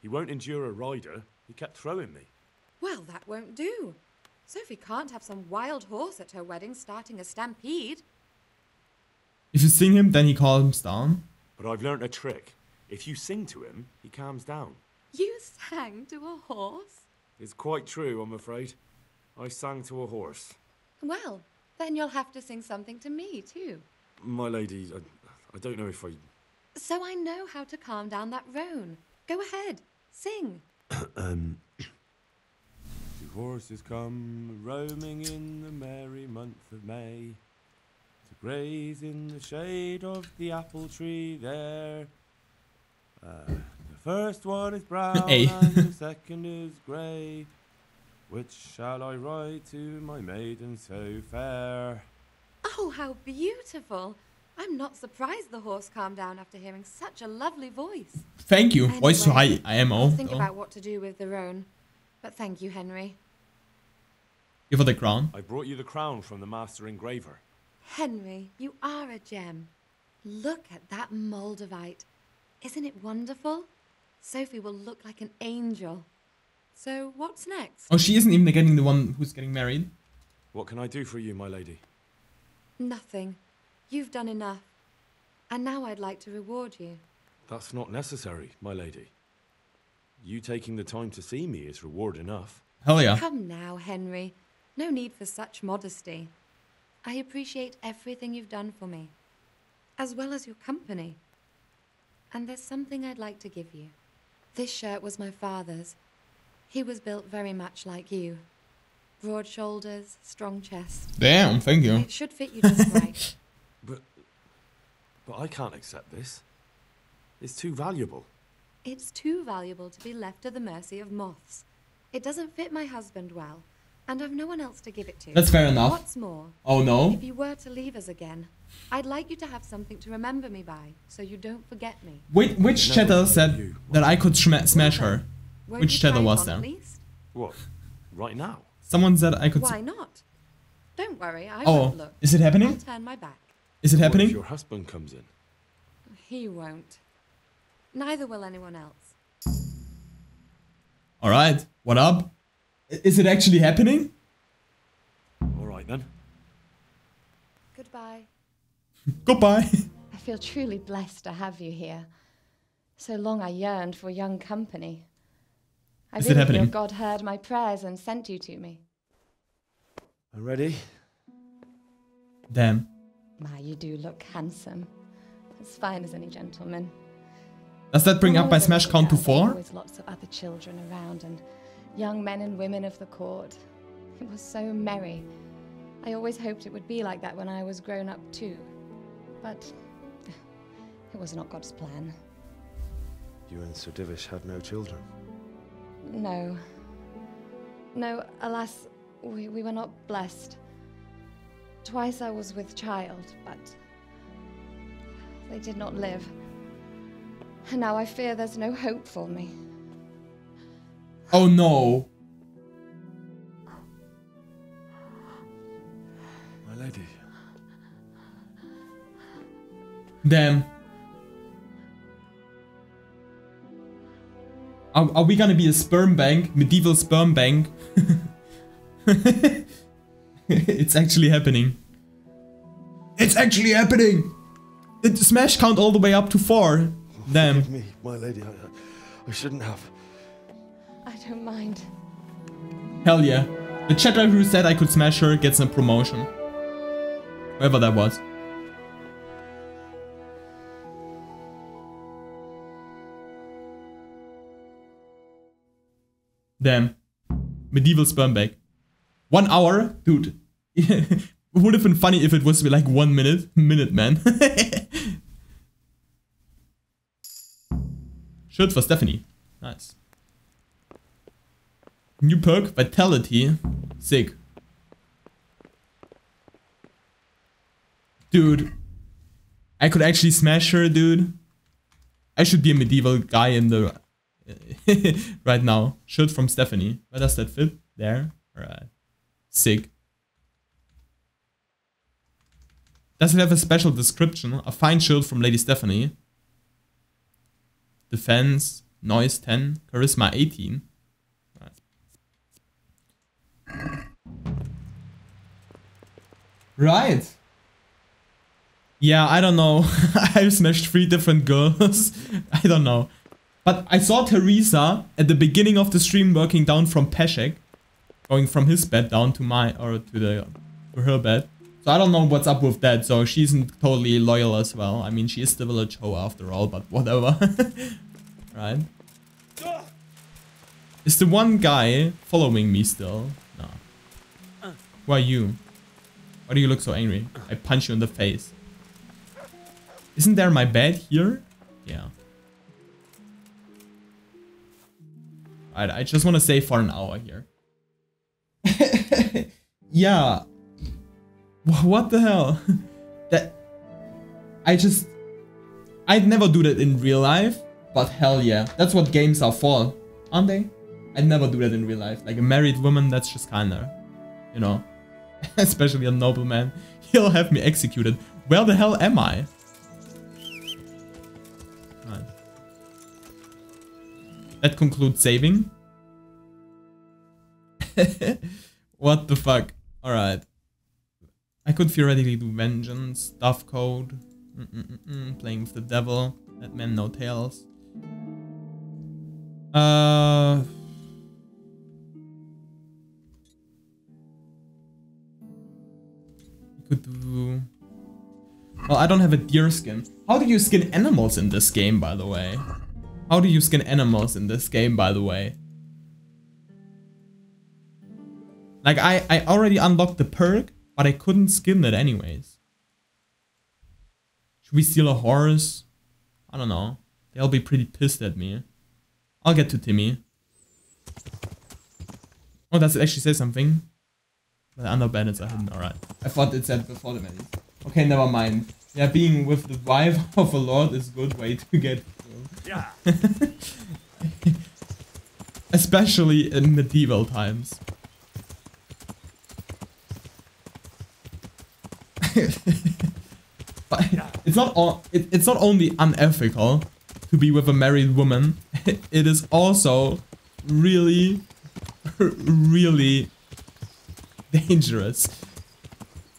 He won't endure a rider. He kept throwing me. Well, that won't do. Sophie can't have some wild horse at her wedding starting a stampede. If you sing him, then he calms down. But I've learnt a trick. If you sing to him, he calms down. You sang to a horse? It's quite true, I'm afraid. I sang to a horse. Well, then you'll have to sing something to me, too. My lady, I don't know if I... So I know how to calm down that roan. Go ahead, sing. Two horses come roaming in the merry month of May to graze in the shade of the apple tree there. The first one is brown and the second is grey. Which shall I ride to, my maiden so fair? Oh, how beautiful. I'm not surprised the horse calmed down after hearing such a lovely voice. Thank you. Anyway, Voice so high, IMO. I'll think about what to do with the roan. But thank you, Henry. Give her the crown. I brought you the crown from the master engraver. Henry, you are a gem. Look at that Moldavite. Isn't it wonderful? Sophie will look like an angel. So, what's next? Oh, she isn't even getting the one who's getting married. What can I do for you, my lady? Nothing. You've done enough. And now I'd like to reward you. That's not necessary, my lady. You taking the time to see me is reward enough. Hell yeah. Come now, Henry. No need for such modesty. I appreciate everything you've done for me, as well as your company. And there's something I'd like to give you. This shirt was my father's. He was built very much like you. Broad shoulders, strong chest. Damn, thank you. It should fit you just right. But I can't accept this. It's too valuable. It's too valuable to be left to the mercy of moths. It doesn't fit my husband well, and I've no one else to give it to. That's fair enough. What's more, oh no. if you were to leave us again, I'd like you to have something to remember me by, so you don't forget me. Which chatter said that I could smash her? Which chatter was there? What? Right now? Someone said I could. Why not? Don't worry, I won't look. Is it happening? I'll turn my back. Is it happening? What if your husband comes in? He won't. Neither will anyone else. Alright, what up? Is it actually happening? Alright then. Goodbye. Goodbye. I feel truly blessed to have you here. So long I yearned for young company. I really feel God heard my prayers and sent you to me. I'm ready. Damn. My, you do look handsome. As fine as any gentleman. Does that bring up my smash count to 4? Always lots of other children around and young men and women of the court. It was so merry. I always hoped it would be like that when I was grown up too. But it was not God's plan. You and Sir Divish had no children? No. No, alas, we were not blessed. Twice I was with child, but they did not live. And now I fear there's no hope for me. Oh no. My lady. Damn. Are we gonna be a sperm bank? Medieval sperm bank? It's actually happening. It's actually happening! It smash count all the way up to 4. Damn. Forgive me, my lady. I shouldn't have. I don't mind. Hell yeah. The chatter who said I could smash her gets a promotion. Whoever that was. Damn. Medieval sperm bag. 1 hour? Dude. It would have been funny if it was like 1 minute. Minute, man. Shield for Stephanie. Nice. New perk, Vitality. Sick. Dude. I could actually smash her, dude. I should be a medieval guy in the... right now. Shield from Stephanie. Where does that fit? There. Alright. Sick. Does it have a special description? A fine shield from Lady Stephanie. Defense. Noise 10. Charisma 18. Right. Yeah, I don't know. I've smashed 3 different girls. I don't know. But I saw Teresa at the beginning of the stream working down from Peshek. Going from his bed down to to her bed. So I don't know what's up with that. So she isn't totally loyal as well. I mean, she is the village hoe after all, but whatever. Right. Is the one guy following me still? No. Who are you? Why do you look so angry? I punch you in the face. Isn't there my bed here? Yeah. Alright, I just want to stay for an hour here. Yeah. What the hell? I'd never do that in real life, but hell yeah. That's what games are for, aren't they? I'd never do that in real life. Like a married woman, that's just kinda, you know. Especially a nobleman. He'll have me executed. Where the hell am I? Right. That concludes saving. What the fuck? Alright. I could theoretically do vengeance, stuff code, playing with the devil, that man no tails. Could do... Well, I don't have a deer skin. How do you skin animals in this game, by the way? How do you skin animals in this game, by the way? Like, I already unlocked the perk, but I couldn't skin it anyways. Should we steal a horse? I don't know. They'll be pretty pissed at me. I'll get to Timmy. Oh, does it actually say something? The under bandits are hidden, alright. I thought it said before the bandits. Okay, never mind. Yeah, being with the wife of a lord is a good way to get killed. Yeah. Especially in medieval times. But it's not only unethical to be with a married woman, it is also really, really dangerous.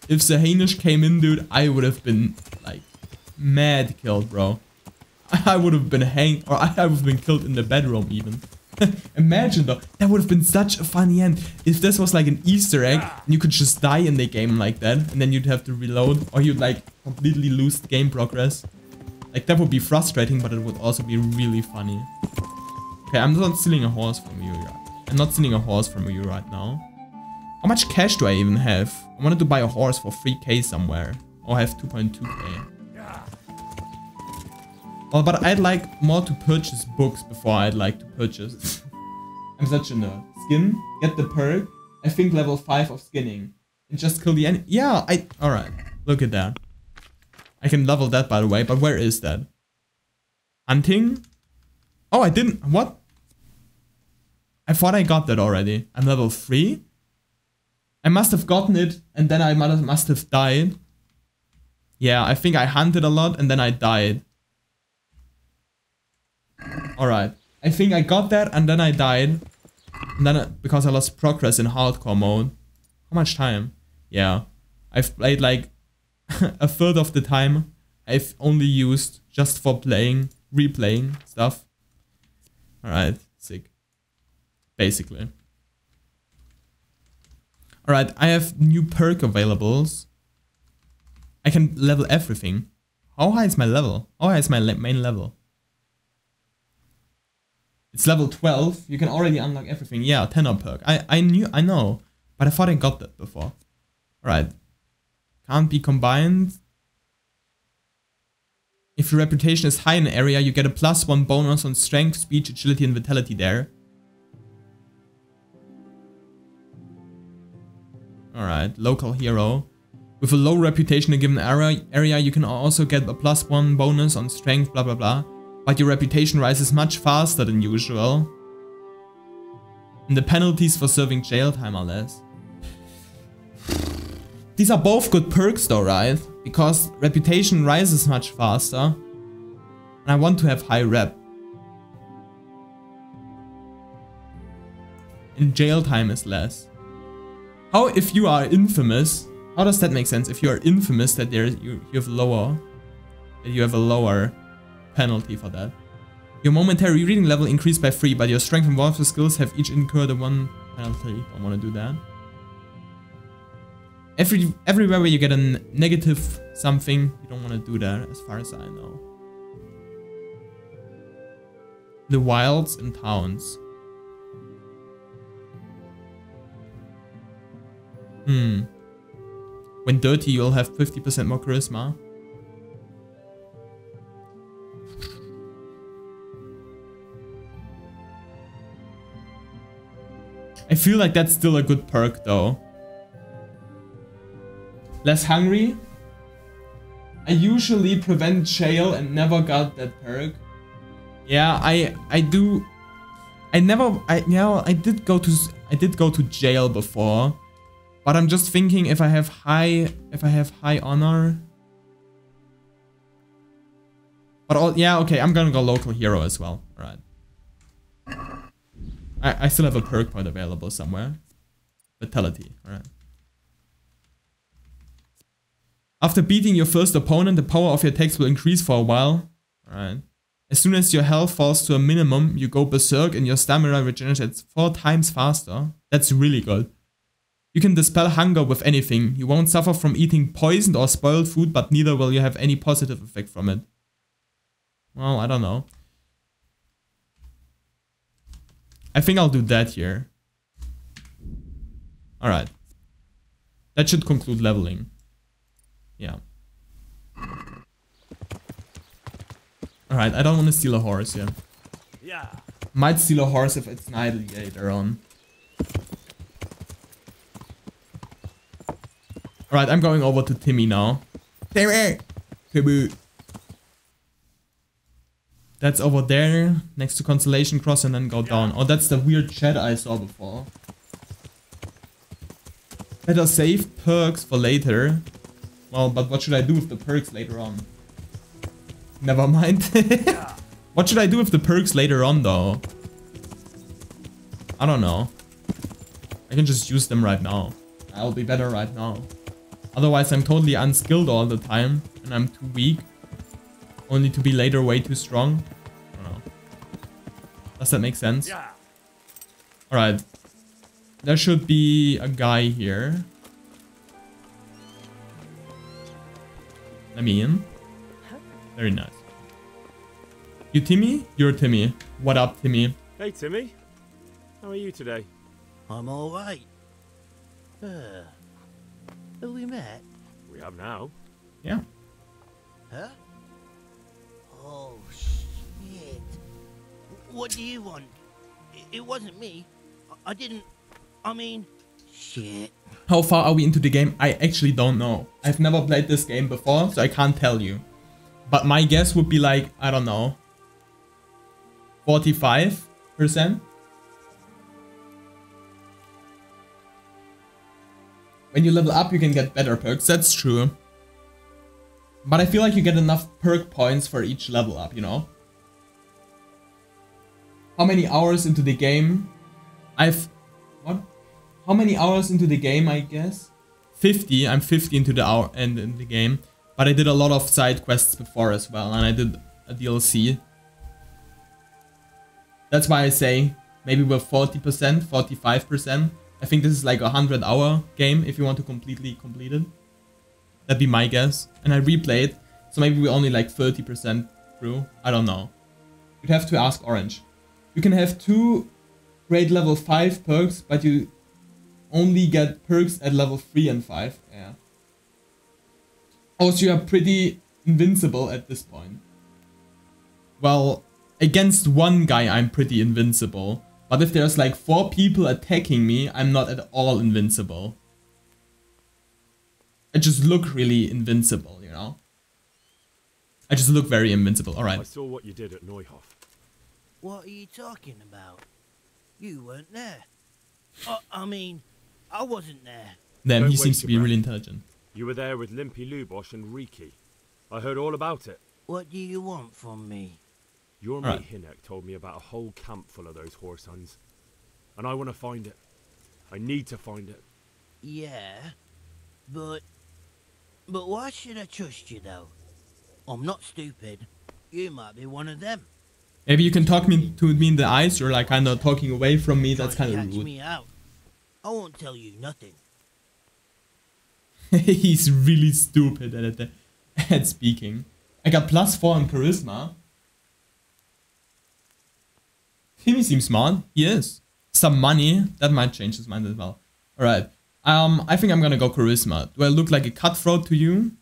If Sahanish came in, dude, I would have been like mad killed, bro. I would have been hanged, or I would have been killed in the bedroom even. Imagine though, that would have been such a funny end. If this was like an Easter egg, and you could just die in the game like that, and then you'd have to reload, or you'd like completely lose the game progress. Like that would be frustrating, but it would also be really funny. Okay, I'm not stealing a horse from you. I'm not stealing a horse from you right now. How much cash do I even have? I wanted to buy a horse for 3k somewhere. Oh, I have 2.2k. Well, but I'd like more to purchase books before I'd like to purchase. I'm such a nerd. Skin, get the perk. I think level 5 of skinning. And just kill the enemy. Yeah, alright. Look at that. I can level that, by the way, but where is that? Hunting? Oh, I didn't. What? I thought I got that already. I'm level 3? I must have gotten it, and then I must have died. Yeah, I think I hunted a lot, and then I died. Alright. I think I got that, and then I died. And then, because I lost progress in hardcore mode. How much time? Yeah. I've played like a third of the time. I've only used just for playing, replaying stuff. Alright, sick. Basically. Alright, I have new perk availables. I can level everything. How high is my level? How high is my main level? It's level 12. You can already unlock everything. Yeah, tenor perk. I know. But I thought I got that before. Alright. Can't be combined. If your reputation is high in an area, you get a +1 bonus on strength, speech, agility, and vitality there. Alright, local hero. With a low reputation in a given area, you can also get a +1 bonus on strength, blah blah blah. But your reputation rises much faster than usual. And the penalties for serving jail time are less. These are both good perks though, right? Because reputation rises much faster. And I want to have high rep. And jail time is less. How if you are infamous? How does that make sense? If you are infamous, that you have a lower penalty for that. Your momentary reading level increased by 3, but your strength and warfare skills have each incurred a 1 penalty. Don't want to do that. Everywhere where you get a negative something, you don't want to do that, as far as I know. The wilds and towns. When dirty, you'll have 50% more charisma. I feel like that's still a good perk though. Less hungry. I usually prevent jail and never got that perk. Yeah, I do. I did go to jail before. But I'm just thinking if I have high honor. But yeah, okay, I'm gonna go local hero as well. Alright. I still have a perk point available somewhere. Vitality, alright. After beating your first opponent, the power of your attacks will increase for a while. Alright. As soon as your health falls to a minimum, you go berserk and your stamina regenerates 4 times faster. That's really good. You can dispel hunger with anything. You won't suffer from eating poisoned or spoiled food, but neither will you have any positive effect from it. Well, I don't know. I think I'll do that here. Alright. That should conclude leveling. Yeah. Alright, I don't want to steal a horse here. Yeah. Might steal a horse if it's night later on. Alright, I'm going over to Timmy now. Timmy! That's over there, next to Constellation Cross, and then go down. Oh, that's the weird chat I saw before. Better save perks for later. Well, but what should I do with the perks later on? Never mind. What should I do with the perks later on, though? I don't know. I can just use them right now. I'll be better right now. Otherwise, I'm totally unskilled all the time, and I'm too weak. Only to be later way too strong. I don't know. Does that make sense? Yeah. Alright. There should be a guy here. Let me in. Very nice. You Timmy? You're Timmy. What up, Timmy? Hey, Timmy. How are you today? I'm alright. Have we met? We have now. Yeah. Huh? Oh, shit. What do you want? It wasn't me. I didn't... I mean... Shit. How far are we into the game? I actually don't know. I've never played this game before, so I can't tell you. But my guess would be like, I don't know, 45%? When you level up, you can get better perks. That's true. But I feel like you get enough perk points for each level up, you know? How many hours into the game? What? How many hours into the game, I guess? 50. I'm 50 into the hour and in the game. But I did a lot of side quests before as well, and I did a DLC. That's why I say maybe we're 40%, 45%. I think this is like a 100-hour game if you want to completely complete it. That'd be my guess. And I replayed, so maybe we're only like 30% through. I don't know. You'd have to ask Orange. You can have 2 grade level 5 perks, but you only get perks at level 3 and 5. Yeah. Also, you are pretty invincible at this point. well, against one guy I'm pretty invincible. But if there's like 4 people attacking me, I'm not at all invincible. I just look really invincible, you know? I just look very invincible, alright. I saw what you did at Neuhof. What are you talking about? You weren't there. I mean, I wasn't there. Damn, Don't he seems to be waste your really breath. intelligent. You were there with Limpy Lubosh and Riki. I heard all about it. What do you want from me? Your Right. mate Hinek told me about a whole camp full of those Horsons. And I want to find it. I need to find it. Yeah, but why should I trust you though? I'm not stupid. You might be one of them. Maybe you can talk to me in the eyes. You're like kind of talking away from me. That's Trying kind to of catch rude. me out. I won't tell you nothing. He's really stupid at speaking. I got +4 in charisma. Timmy seems smart. He is. Some money. That might change his mind as well. Alright. I think I'm gonna go charisma. Do I look like a cutthroat to you?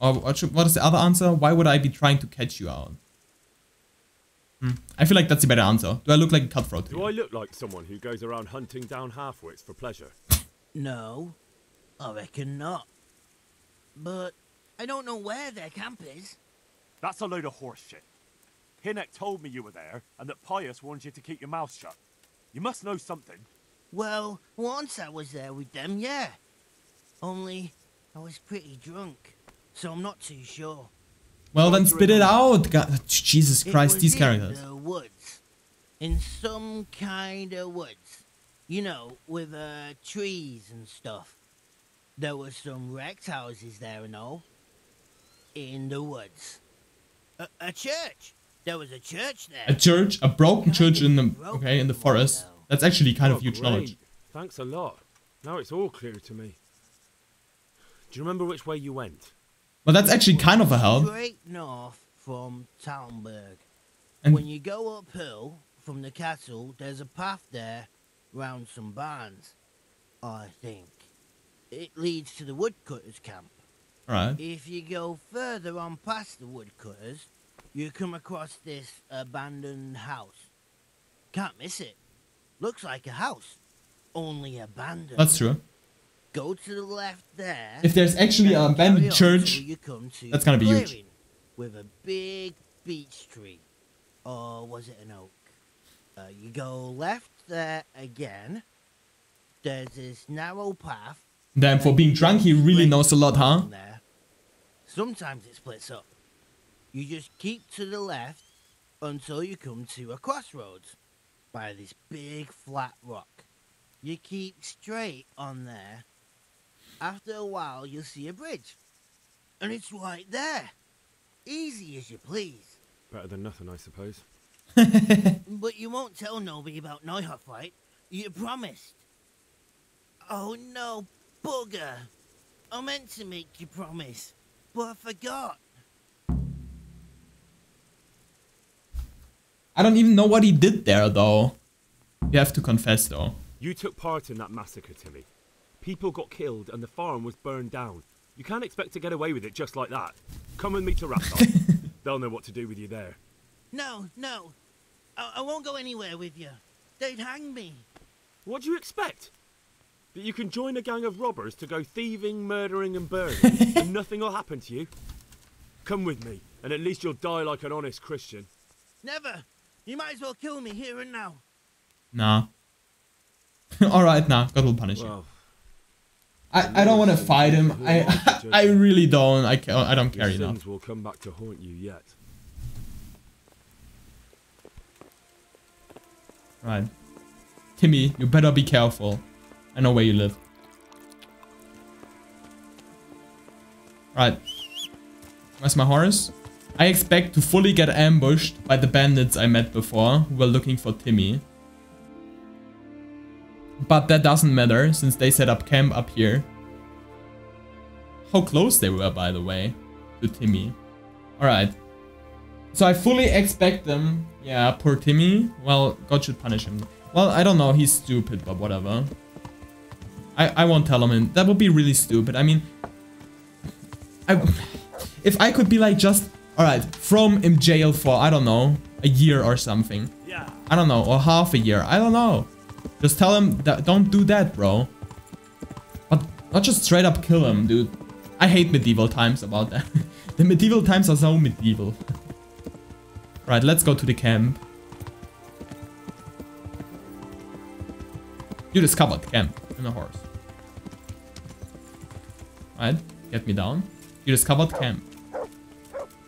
Or what is the other answer? Why would I be trying to catch you out? I feel like that's the better answer. Do I look like a cutthroat to you? Do I look like someone who goes around hunting down half-wits for pleasure? No, I reckon not. But I don't know where their camp is. That's a load of horse shit. Hinek told me you were there, and that Pius warned you to keep your mouth shut. You must know something. Well, once I was there with them, yeah. Only, I was pretty drunk, so I'm not too sure. Well, then spit it out. God, Jesus Christ, these characters. In the woods. In some kind of woods. You know, with trees and stuff. There were some wrecked houses there and all. In the woods. A church. There was a church there. A church? A broken church in the... Okay, in the forest. That's actually kind of huge great. knowledge. Thanks a lot. Now it's all clear to me. Do you remember which way you went? Well, that's actually kind of a help. Straight north from Talmberg. And when you go uphill from the castle, there's a path there round some barns, I think. It leads to the woodcutters' camp. Right. If you go further on past the woodcutters, you come across this abandoned house. Can't miss it. Looks like a house, only abandoned. That's true. Go to the left there. If there's actually an abandoned church, you come to that's gonna be huge. clearing with a big beech tree. Or was it an oak? You go left there again. There's this narrow path. Damn, for being drunk, he really knows a lot, huh? There. Sometimes it splits up. You just keep to the left until you come to a crossroads by this big flat rock. You keep straight on there. After a while, you'll see a bridge. And it's right there. Easy as you please. Better than nothing, I suppose. But you won't tell nobody about Neuhof, right? You promised. Oh no, bugger. I meant to make you promise, but I forgot. I don't even know what he did there, though. You have to confess, though. You took part in that massacre, Timmy. People got killed and the farm was burned down. You can't expect to get away with it just like that. Come with me to Raptor. They'll know what to do with you there. No. I won't go anywhere with you. They'd hang me. What do you expect? That you can join a gang of robbers to go thieving, murdering and burning and nothing will happen to you? Come with me, and at least you'll die like an honest Christian. Never. You might as well kill me here and now. Nah. Alright, nah. God will punish you. I don't want to fight him. I really don't. I don't care enough. Sins will come back to haunt you yet. Right. Timmy, you better be careful. I know where you live. Right. Where's my horse? I expect to fully get ambushed by the bandits I met before who were looking for Timmy. But that doesn't matter since they set up camp up here. How close they were, by the way, to Timmy. Alright. So I fully expect them. Yeah, poor Timmy. Well, God should punish him. Well, I don't know. He's stupid, but whatever. I won't tell him. And that would be really stupid. I mean, if I could be like just... Alright, from in jail for, I don't know, a year or something. I don't know, or half a year. I don't know. Just tell him that don't do that, bro. But not just straight up kill him, dude. I hate medieval times about that. The medieval times are so medieval. Right, let's go to the camp. You discovered camp in a horse. Right, get me down. You discovered camp.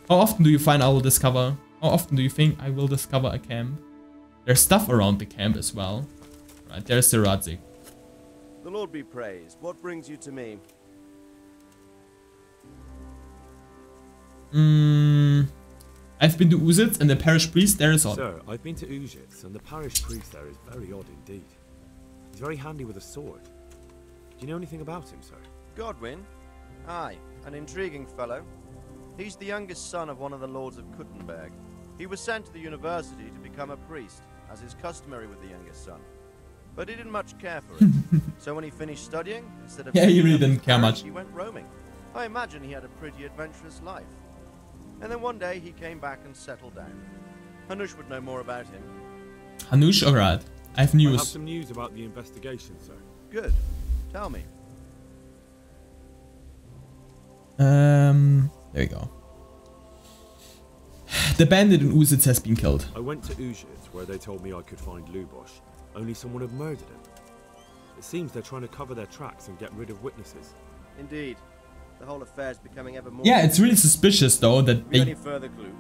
How often do you find I will discover? How often do you think I will discover a camp? There's stuff around the camp as well. Right, there's the Radzik. The Lord be praised. What brings you to me? I've been to Uzitz and the parish priest there is odd. Sir, I've been to Uzitz and the parish priest there is very odd indeed. He's very handy with a sword. Do you know anything about him, sir? Godwin? Aye, an intriguing fellow. He's the youngest son of one of the lords of Kuttenberg. He was sent to the university to become a priest, as is customary with the youngest son. But he didn't much care for it. So when he finished studying, instead of he really didn't care much. He went roaming. I imagine he had a pretty adventurous life. And then one day he came back and settled down. Hanush would know more about him. Hanush, alright. I have news. I have some news about the investigation, sir. Good. Tell me. There you go. The bandit in Uzitz has been killed. I went to Uzitz where they told me I could find Lubosh, only someone had murdered him. It seems they're trying to cover their tracks and get rid of witnesses. Indeed. The whole affair is becoming ever more... Yeah, it's really suspicious though that they... Any further clues?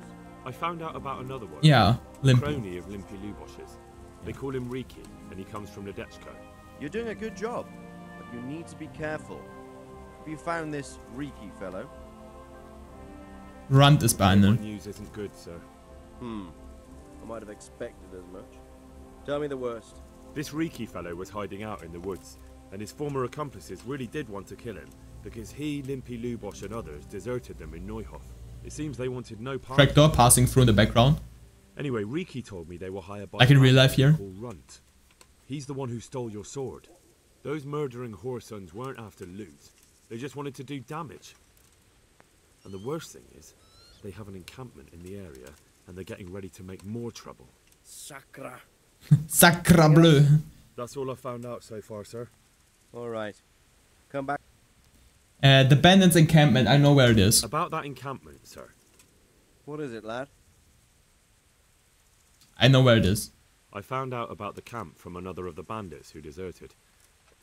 I found out about another one. Yeah, Limpy. Crony of Limpy Lubosh's. They call him Riki, and he comes from Nadechko. You're doing a good job, but you need to be careful. Have you found this Riki fellow? Rand is behind My him. news isn't good, sir. I might have expected as much. Tell me the worst. This Riki fellow was hiding out in the woods, and his former accomplices really did want to kill him, because he, Limpy Lubosh and others deserted them in Neuhof. It seems they wanted no part. Tractor passing through in the background. Anyway, Riki told me they were hired by like in real life here. Called Runt. He's the one who stole your sword. Those murdering Horsons weren't after loot. They just wanted to do damage. And the worst thing is, they have an encampment in the area, and they're getting ready to make more trouble. Sacra. Sacra bleu. That's all I found out so far, sir. All right. Come back. The bandits' encampment, I know where it is. About that encampment, sir. What is it, lad? I know where it is. I found out about the camp from another of the bandits who deserted.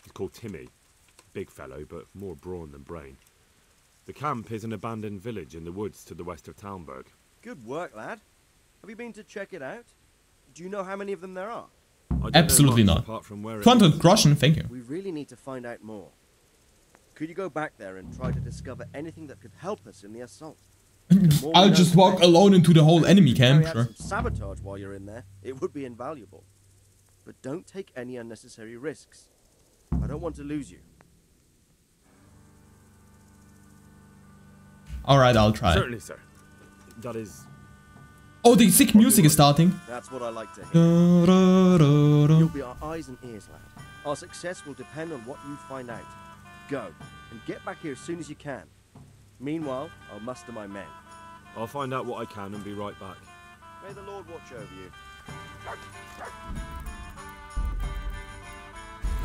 He's called Timmy. Big fellow, but more brawn than brain. The camp is an abandoned village in the woods to the west of Talmberg. Good work, lad. Have you been to check it out? Do you know how many of them there are? Absolutely not. Apart from where 200 groschen, thank you. We really need to find out more. Could you go back there and try to discover anything that could help us in the assault? I'll just walk alone into the whole enemy camp, Carry out sure. some sabotage while you're in there. It would be invaluable. But don't take any unnecessary risks. I don't want to lose you. Alright, I'll try. Certainly, sir. That is... Oh, the sick music is starting. That's what I like to hear. You'll be our eyes and ears, lad. Our success will depend on what you find out. Go, and get back here as soon as you can. Meanwhile, I'll muster my men. I'll find out what I can and be right back. May the Lord watch over you.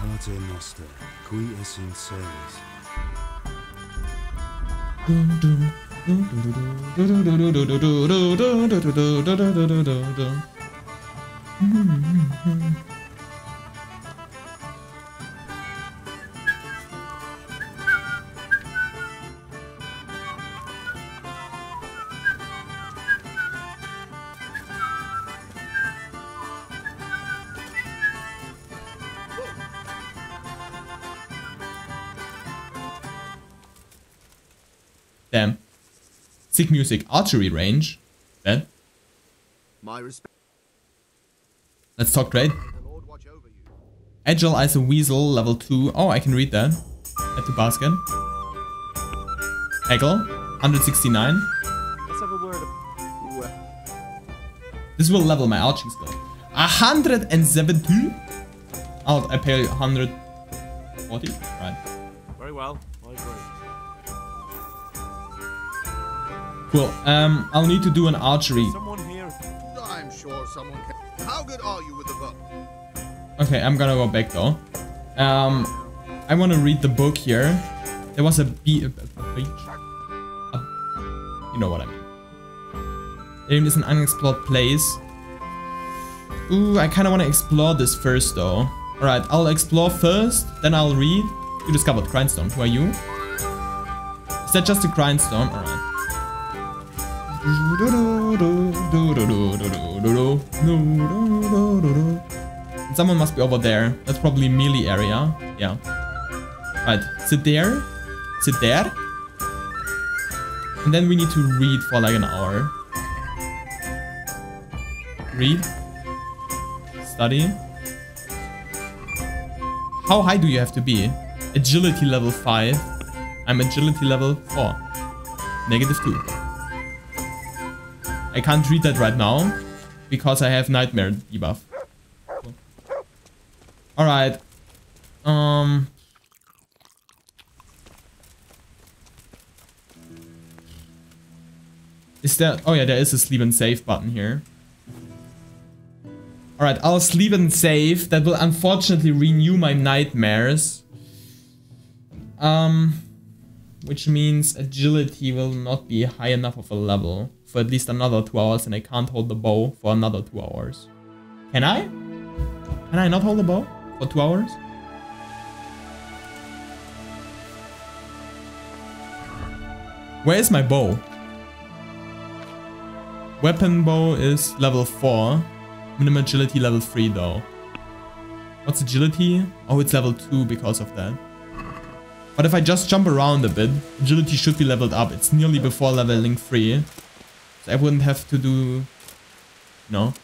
Pater Noster, qui es in celis. Damn. Sick music, archery range. Then. My respect. Let's talk trade. Agile as a weasel, level 2. Oh, I can read that. Add to basket. Haggle, 169. Let's have a word of... This will level my arching skill. 170? Oh, I pay 140? Right. Very well, I agree. Cool. I'll need to do an archery. Someone here? I'm someone can... How good are you with the book? Okay, I'm gonna go back though. I want to read the book here. There was a beach. You know what I mean. There is an unexplored place. Ooh, I kind of want to explore this first though. Alright, I'll explore first, then I'll read. You discovered grindstone. Who are you? Is that just a grindstone? Alright. Someone must be over there. That's probably melee area. Yeah. Right. Sit there. Sit there. And then we need to read for like an hour. Read. Study. How high do you have to be? Agility level 5. I'm agility level 4. -2. I can't read that right now because I have nightmare debuff. Alright. Is there... Oh yeah, there is a sleep and save button here. Alright, I'll sleep and save. That will unfortunately renew my nightmares. Which means agility will not be high enough of a level for at least another 2 hours, and I can't hold the bow for another 2 hours. Can I? Can I not hold the bow for 2 hours? Where is my bow? Weapon bow is level 4. Minimum agility level 3 though. What's agility? Oh, it's level 2 because of that. But if I just jump around a bit, agility should be leveled up. It's nearly before leveling 3. So I wouldn't have to do... No.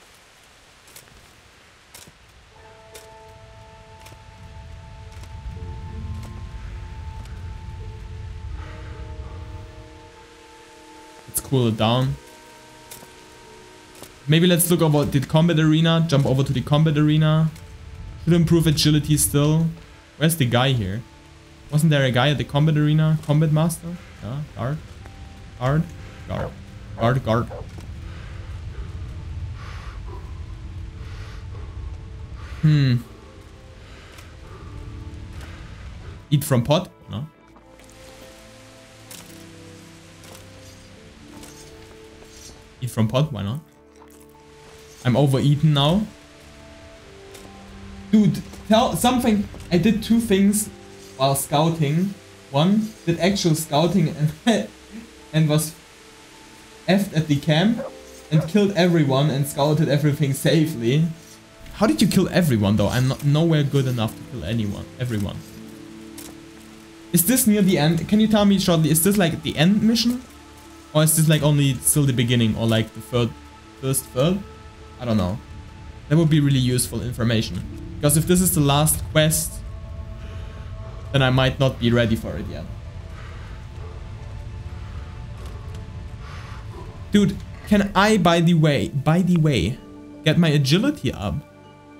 Let's cool it down. Maybe let's look over the combat arena. Jump over to the combat arena. Should improve agility still. Where's the guy here? Wasn't there a guy at the combat arena? Combat master? Yeah, guard. Guard. Guard. Guard. Guard. Eat from pot? No. Eat from pot? Why not? I'm overeaten now. Dude, tell something. I did 2 things while scouting. One, did actual scouting and was effed at the camp and killed everyone and scouted everything safely. How did you kill everyone though? I'm not nowhere good enough to kill everyone. Is this near the end? Can you tell me shortly, is this like the end mission? Or is this like only still the beginning, or like the first third? I don't know. That would be really useful information. Because if this is the last quest, then I might not be ready for it yet. Dude, can I, by the way, get my agility up?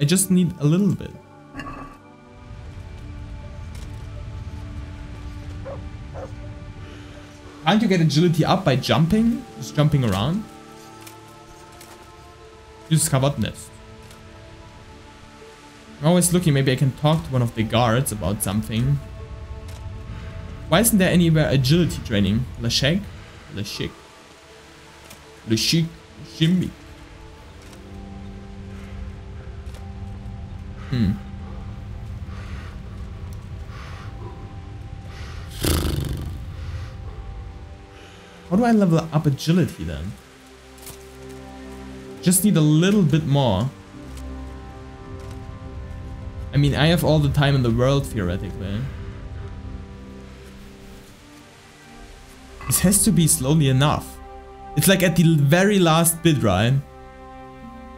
I just need a little bit. Can't you get agility up by jumping? Just jumping around? You discovered nest. I'm always looking, maybe I can talk to one of the guards about something. Why isn't there anywhere agility training? Lashek? Lashik. Lashik. Shimmy. How do I level up agility then? Just need a little bit more. I mean, I have all the time in the world, theoretically. This has to be slowly enough. It's like at the very last bit, right?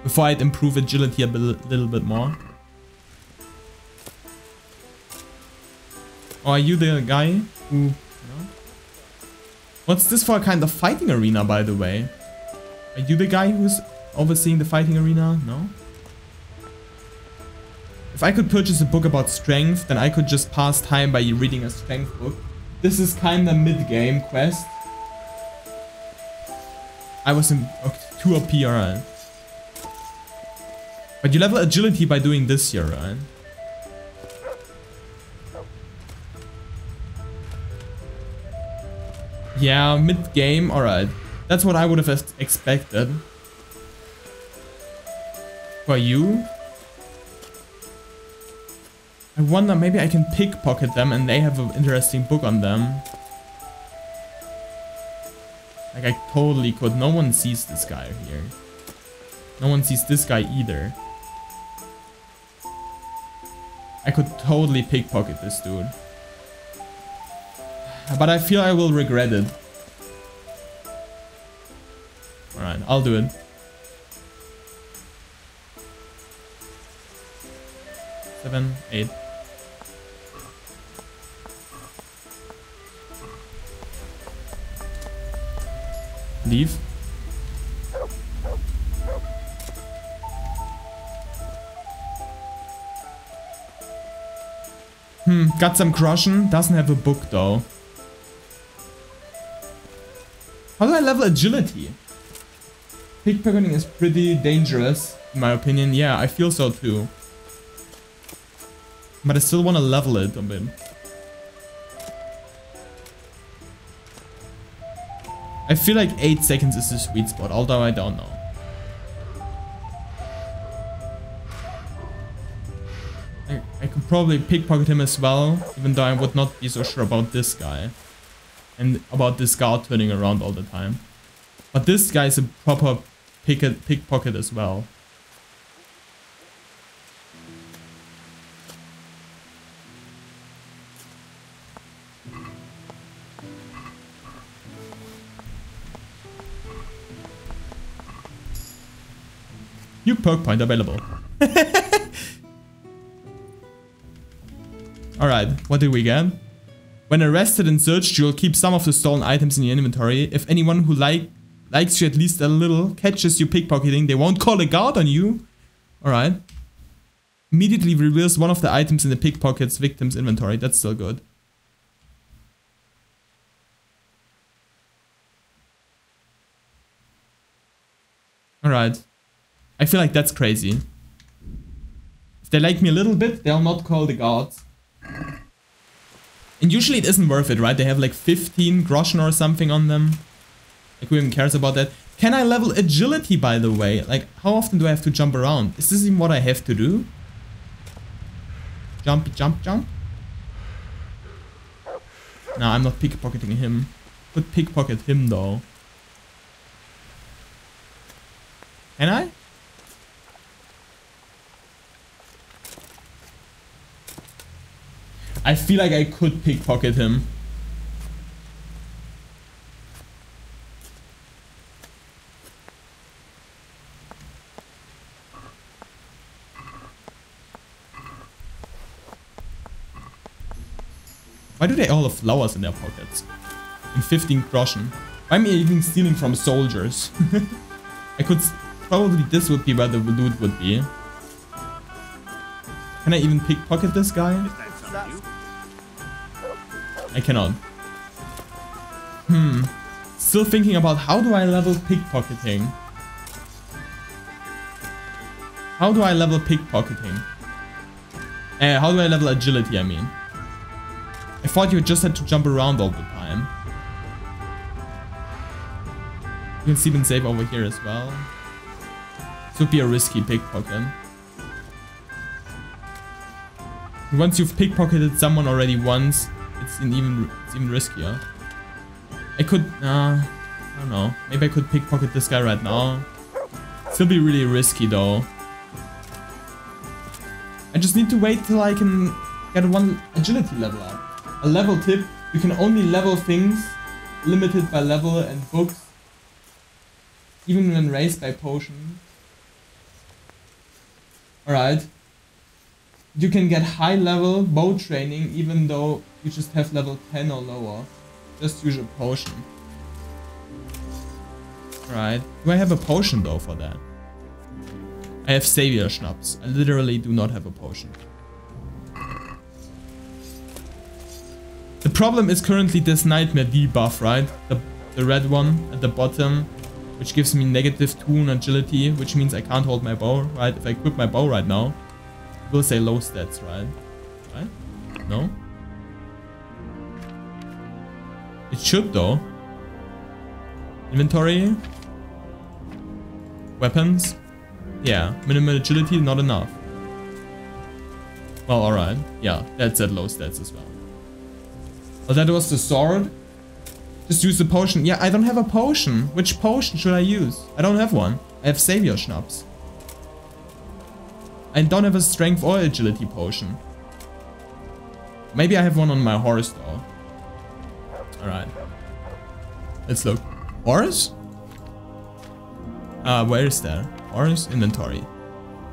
Before I'd improve agility a little bit more. Or are you the guy who... No? What's this for a kind of fighting arena, by the way? Are you the guy who's overseeing the fighting arena? No? If I could purchase a book about strength, then I could just pass time by reading a strength book. This is kinda mid-game quest. I was in 2 OP, alright. But you level agility by doing this here, right? Yeah, mid-game, alright. That's what I would have expected. For you? I wonder, maybe I can pickpocket them and they have an interesting book on them. Like, I totally could. No one sees this guy here. No one sees this guy either. I could totally pickpocket this dude. But I feel I will regret it. Alright, I'll do it. 7, 8. Leave. Got some crushing. Doesn't have a book though. How do I level agility? Pickpocketing is pretty dangerous, in my opinion. Yeah, I feel so too. But I still want to level it a bit. I feel like 8 seconds is the sweet spot, although I don't know. I could probably pickpocket him as well, even though I would not be so sure about this guy. And about this guard turning around all the time. But this guy is a proper pickpocket as well. New perk point available. Alright, what did we get? When arrested and searched, you'll keep some of the stolen items in your inventory. If anyone who likes you at least a little catches you pickpocketing, they won't call a guard on you. Alright. Immediately reveals one of the items in the pickpocket's victim's inventory. That's still good. Alright. I feel like that's crazy. If they like me a little bit, they'll not call the guards. And usually it isn't worth it, right? They have like 15 groschen or something on them. Like, who even cares about that? Can I level agility, by the way? Like, how often do I have to jump around? Is this even what I have to do? Jump, jump, jump? No, I'm not pickpocketing him. Could pickpocket him, though. Can I? I feel like I could pickpocket him. Why do they all have flowers in their pockets? And 15 groschen. Why am I even stealing from soldiers? I could... Probably this would be where the loot would be. Can I even pickpocket this guy? I cannot. Still thinking about how do I level pickpocketing? How do I level pickpocketing? How do I level agility, I mean? I thought you just had to jump around all the time. You can see and save over here as well. This would be a risky pickpocket. Once you've pickpocketed someone already once, it's even riskier. I could, I don't know. Maybe I could pickpocket this guy right now. Still be really risky though. I just need to wait till I can get one agility level up. A level tip, you can only level things limited by level and books, even when raised by potion. Alright. You can get high level bow training even though you just have level 10 or lower. Just use a potion. Alright. Do I have a potion though for that? I have Savior Schnapps. I literally do not have a potion. The problem is currently this Nightmare debuff, right? The red one at the bottom. which gives me -2 on agility, which means I can't hold my bow, right? If I equip my bow right now, it will say low stats, right? Right? No? It should though. Inventory. Weapons. Yeah, minimal agility, not enough. Well, alright. Yeah, that's at low stats as well. Oh, that was the sword? Just use the potion. Yeah, I don't have a potion. Which potion should I use? I don't have one. I have Savior Schnapps. I don't have a strength or agility potion. Maybe I have one on my horse though. Alright. Let's look. Horse? Where is that? Horse? Inventory.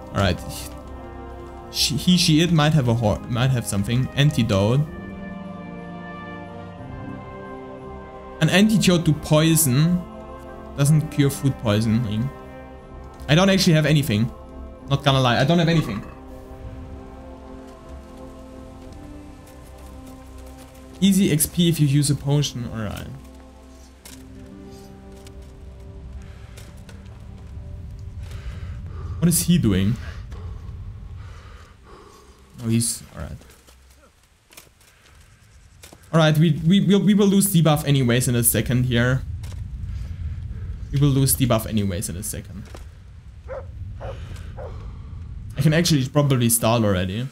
Alright. It might have might have something. Antidote. An antidote to poison doesn't cure food poisoning. I don't actually have anything. Not gonna lie, I don't have anything. Easy XP if you use a potion. Alright. What is he doing? Oh, he's alright. Alright, we will lose debuff anyways in a second here. We will lose debuff anyways in a second. I can actually probably stall already.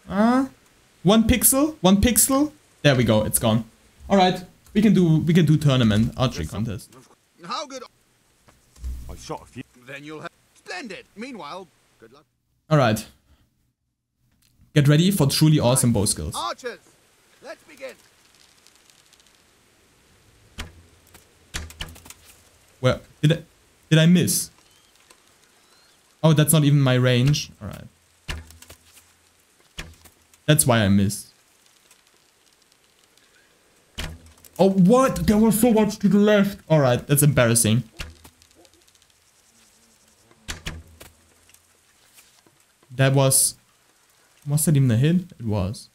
1 pixel? 1 pixel? There we go, it's gone. Alright, we can do tournament, archery contest. How good? I shot a few. Then you'll have splendid. Meanwhile, good luck. Alright. Get ready for truly awesome bow skills. Archers, let's begin. Where did I miss? Oh, that's not even my range. Alright. That's why I missed. Oh, what? There was so much to the left. Alright, that's embarrassing. That was that even a hit? It was.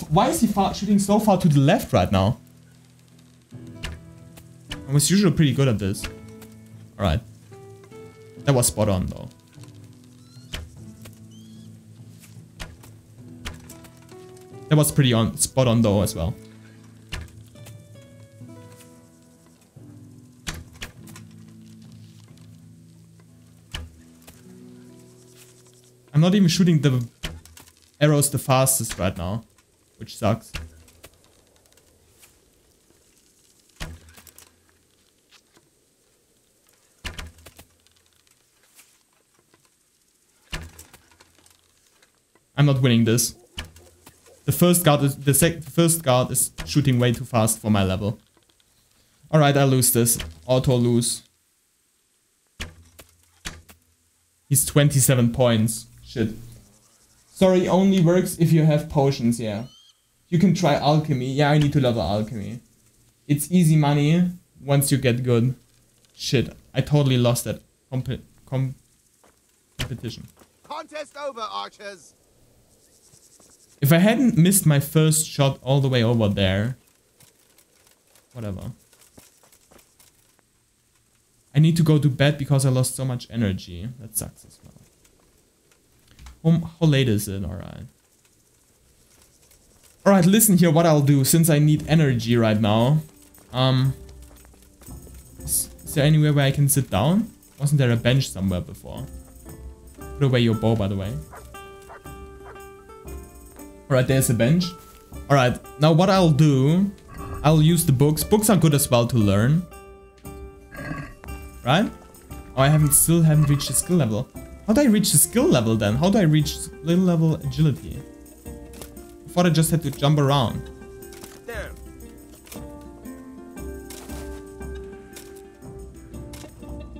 Why is he shooting so far to the left right now? I was usually pretty good at this. Alright. That was spot on though. That was pretty spot on though as well. I'm not even shooting the arrows the fastest right now, which sucks. I'm not winning this. The first guard is shooting way too fast for my level. Alright, I lose this. Auto lose. He's 27 points. Shit. Sorry, only works if you have potions, yeah. You can try alchemy. Yeah, I need to level alchemy. It's easy money once you get good. Shit, I totally lost that competition. Contest over, archers. If I hadn't missed my first shot all the way over there. Whatever. I need to go to bed because I lost so much energy. That sucks as well. How late is it? Alright. Alright, listen here what I'll do since I need energy right now. Is there anywhere where I can sit down? Wasn't there a bench somewhere before? Put away your bow, by the way. Alright, there's a bench. Alright, now what I'll do, I'll use the books. Books are good as well to learn. Right? Oh, I still haven't reached the skill level. How do I reach the skill level then? How do I reach skill level agility? I thought I just had to jump around. There.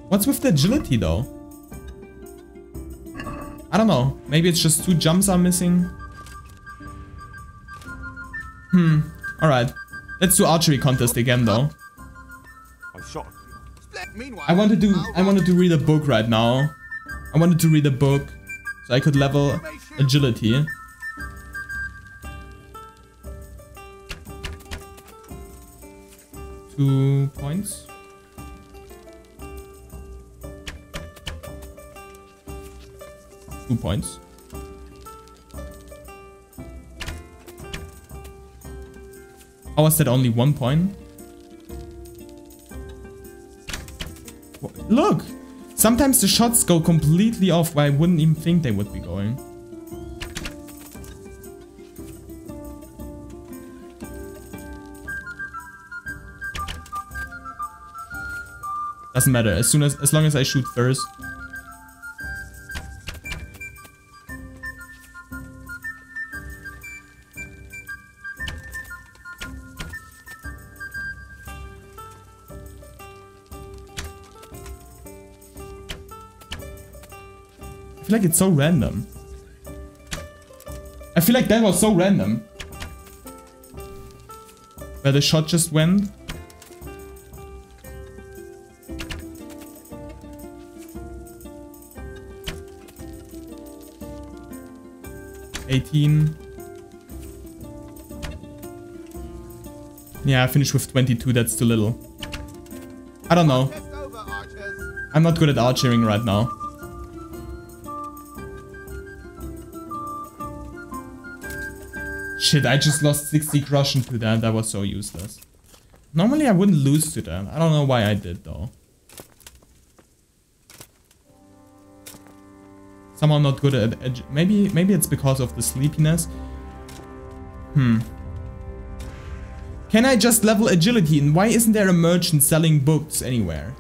What's with the agility though? I don't know. Maybe it's just 2 jumps are missing. Alright. Let's do archery contest again though. I shot. I wanted to read a book right now. I wanted to read a book so I could level agility. 2 points. Points. How was that only 1 point? Look! Sometimes the shots go completely off where I wouldn't even think they would be going. Doesn't matter, as long as I shoot first. I feel like it's so random. I feel like that was so random. Where the shot just went. Yeah, I finished with 22, that's too little. I don't know. I'm not good at archering right now. Shit, I just lost 60 Groschen to that. That was so useless. Normally I wouldn't lose to that. I don't know why I did though. Somehow not good at maybe it's because of the sleepiness. Can I just level agility? And why isn't there a merchant selling books anywhere?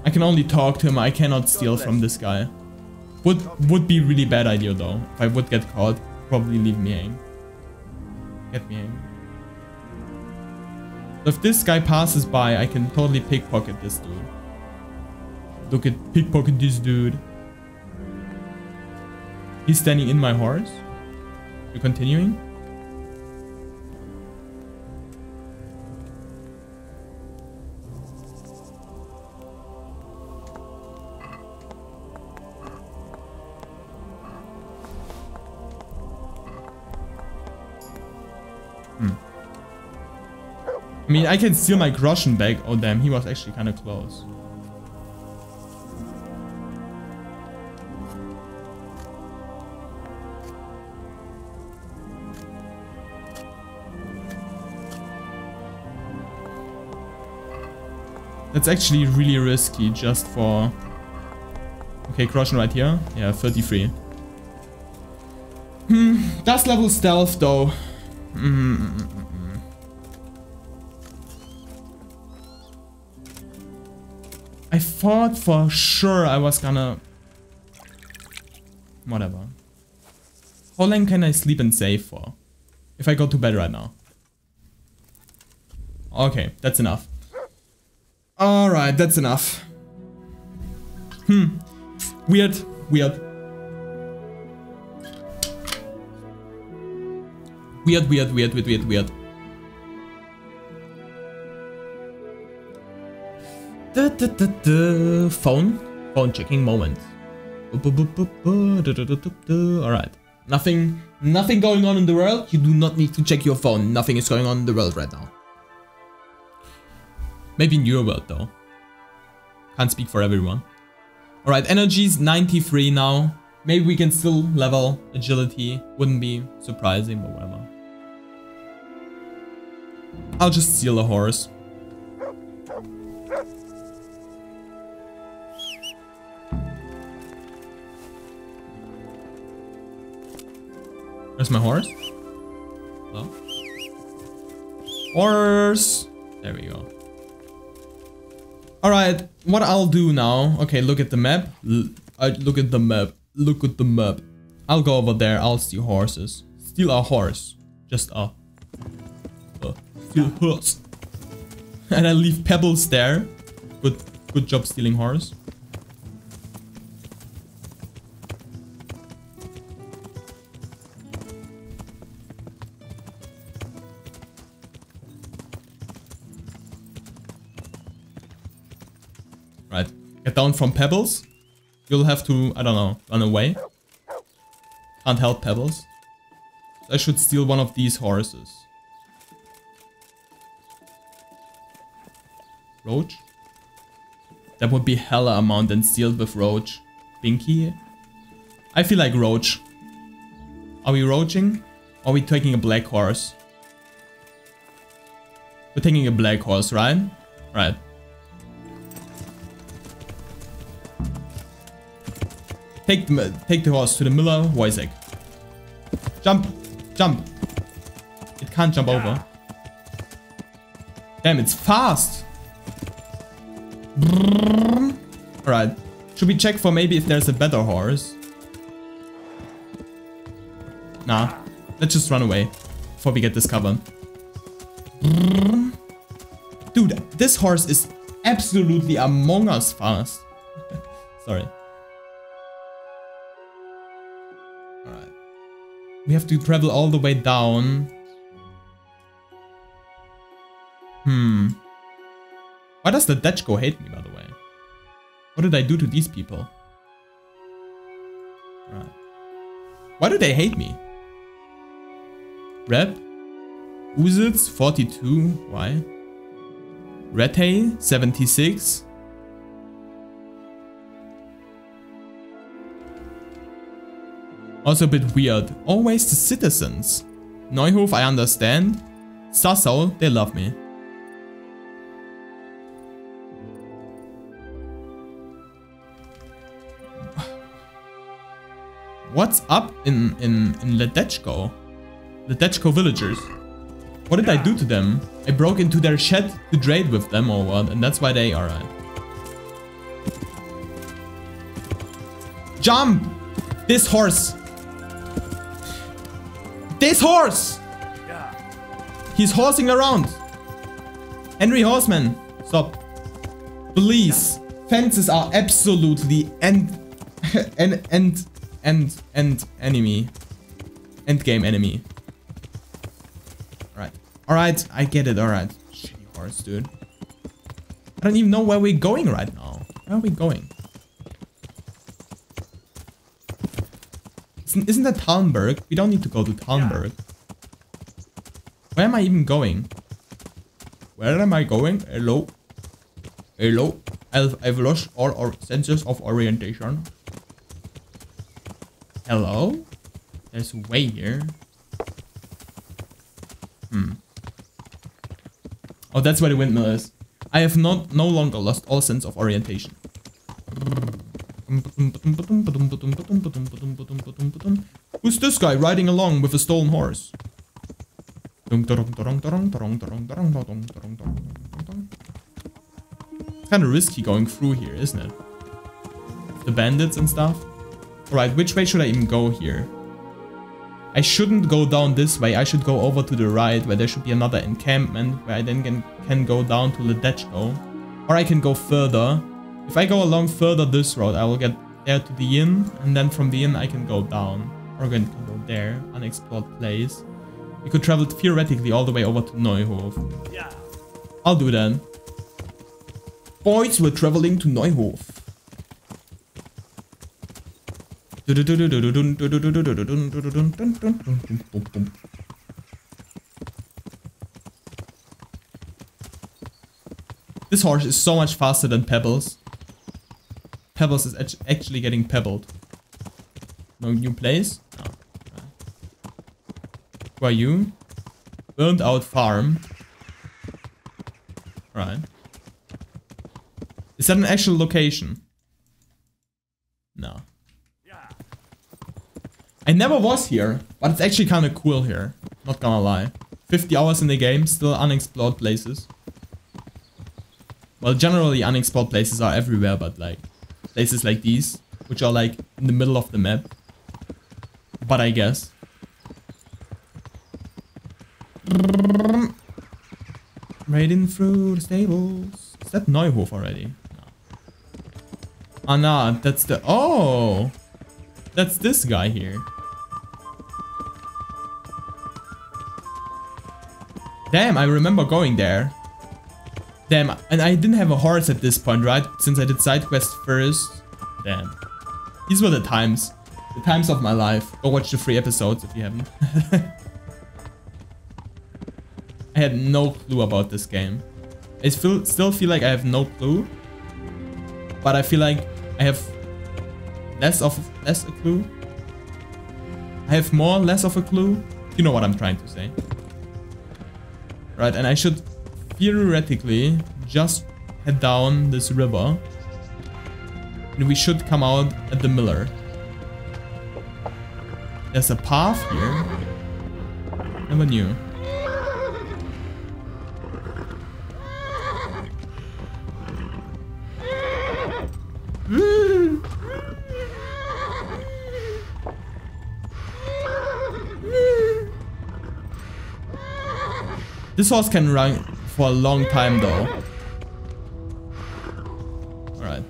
I can only talk to him. I cannot steal from this guy. Would be really bad idea though. If I would get caught, probably leave me hang. Get me hang. If this guy passes by, I can totally pickpocket this dude. Look at pickpocket this dude. He's standing in my horse. We're continuing. I mean, I can steal my Groschen back. Oh damn, he was actually kind of close. That's actually really risky just for... Okay, Groschen right here. Yeah, 33. Does level stealth though. I thought for sure I was gonna... Whatever. How long can I sleep and save for? If I go to bed right now. Okay, that's enough. Alright, that's enough. Weird. Weird. Phone checking moment. Alright. Nothing going on in the world. You do not need to check your phone. Nothing is going on in the world right now. Maybe in your world though. Can't speak for everyone. Alright, energy's 93 now. Maybe we can still level agility. Wouldn't be surprising, but whatever. I'll just steal a horse. Where's my horse? Hello? Horse! There we go. Alright, what I'll do now... Okay, look at the map. Look at the map. Look at the map. I'll go over there. I'll steal horses. Steal a horse. Just a... steal horse. And I leave Pebbles there. Good job stealing horse. Right, get down from Pebbles. You'll have to, I don't know, run away. Can't help Pebbles. I should steal one of these horses. Roach? That would be hella amount and steal with Roach. Binky? I feel like Roach. Are we roaching? Or are we taking a black horse? We're taking a black horse, right? Right. Take the horse to the miller, Wojciech. Jump! Jump! It can't jump over. Damn, it's fast! Alright. Should we check for maybe if there's a better horse? Nah. Let's just run away before we get discovered. Dude, this horse is absolutely Among Us fast. Sorry. Alright. We have to travel all the way down. Why does the Dutchko hate me, by the way? What did I do to these people? Alright. Why do they hate me? Rep? Uzits 42. Why? Rete 76. Also a bit weird. Always the citizens. Neuhof, I understand. Sassau, they love me. What's up in Ledechko? Ledechko villagers. What did I do to them? I broke into their shed to trade with them or what? And that's why they are. Jump! This horse! This horse! He's horsing around! Henry Horseman! Stop. Please. Fences are absolutely enemy. Endgame enemy. Alright. Alright, I get it, alright. Shitty horse, dude. I don't even know where we're going right now. Where are we going? Isn't that Talmberg? We don't need to go to Talmberg. Where am I even going? Where am I going? Hello? Hello? I've lost all our senses of orientation. Hello? There's a way here. Oh, that's where the windmill is. I have no longer lost all sense of orientation. Who's this guy riding along with a stolen horse? It's kind of risky going through here, isn't it? The bandits and stuff. Alright, which way should I even go here? I shouldn't go down this way. I should go over to the right where there should be another encampment where I then can go down to Ledechko. Or I can go further. If I go along further this road, I will get there to the inn, and then from the inn I can go down. Or I can go there, unexplored place. We could travel theoretically all the way over to Neuhof. Yeah. I'll do that. Boys, we're traveling to Neuhof. This horse is so much faster than Pebbles. Pebbles is actually getting pebbled. No new place? No. Who are you? Burned out farm. Right. Is that an actual location? No. I never was here, but it's actually kind of cool here. Not gonna lie. 50 hours in the game, still unexplored places. Well, generally unexplored places are everywhere, but like places like these, which are like in the middle of the map. But I guess. Raiding through the stables. Is that Neuhof already? No. Ah, nah, that's the... Oh! That's this guy here. Damn, I remember going there. Damn, and I didn't have a horse at this point, right? Since I did side quest first. Damn. These were the times. The times of my life. Go watch the 3 episodes if you haven't. I had no clue about this game. I still feel like I have no clue. But I feel like I have less a clue. I have more, less of a clue. You know what I'm trying to say. Right, and I should theoretically just head down this river. And we should come out at the Miller. There's a path here. Never knew. This horse can run for a long time though. Alright.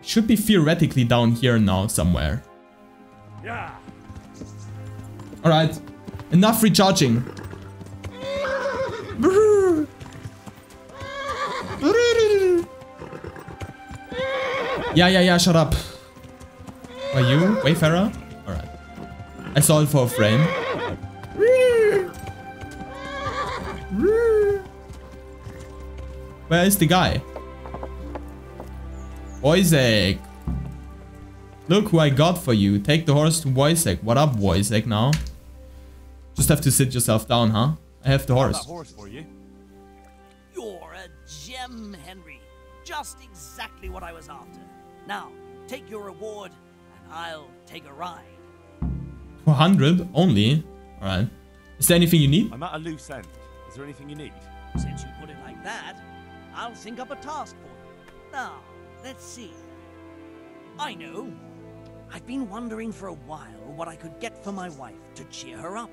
Should be theoretically down here now somewhere. Yeah. Alright. Enough recharging. Yeah, shut up. Are you Wayfarer? Alright. I saw it for a frame. Where is the guy? Wojciech. Look who I got for you. Take the horse to Wojciech. What up, Wojciech, now? Just have to sit yourself down, huh? I have the horse. That horse for you. You're a gem, Henry. Just exactly what I was after. Now, take your reward, and I'll take a ride. 400 only? Alright. Is there anything you need? I'm at a loose end. Is there anything you need? Since you put it like that, I'll think up a task for you. Now, let's see. I know. I've been wondering for a while what I could get for my wife to cheer her up.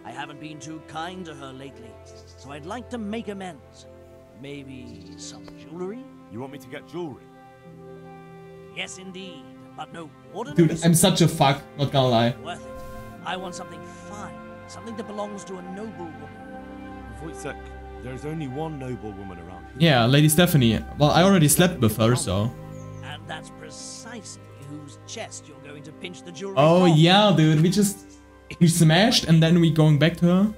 I haven't been too kind to her lately, so I'd like to make amends. Maybe some jewelry? You want me to get jewelry? Yes, indeed, but no ordinary. Dude, I'm such a fuck, not gonna lie. Worth it. I want something fine, something that belongs to a noble woman. Wojciech, there's only one noble woman around here. Yeah, Lady Stephanie. Well, I already slept with her, so. And that's precisely whose chest you're going to pinch the jewelry Oh from. yeah, dude, we smashed and then we going back to her.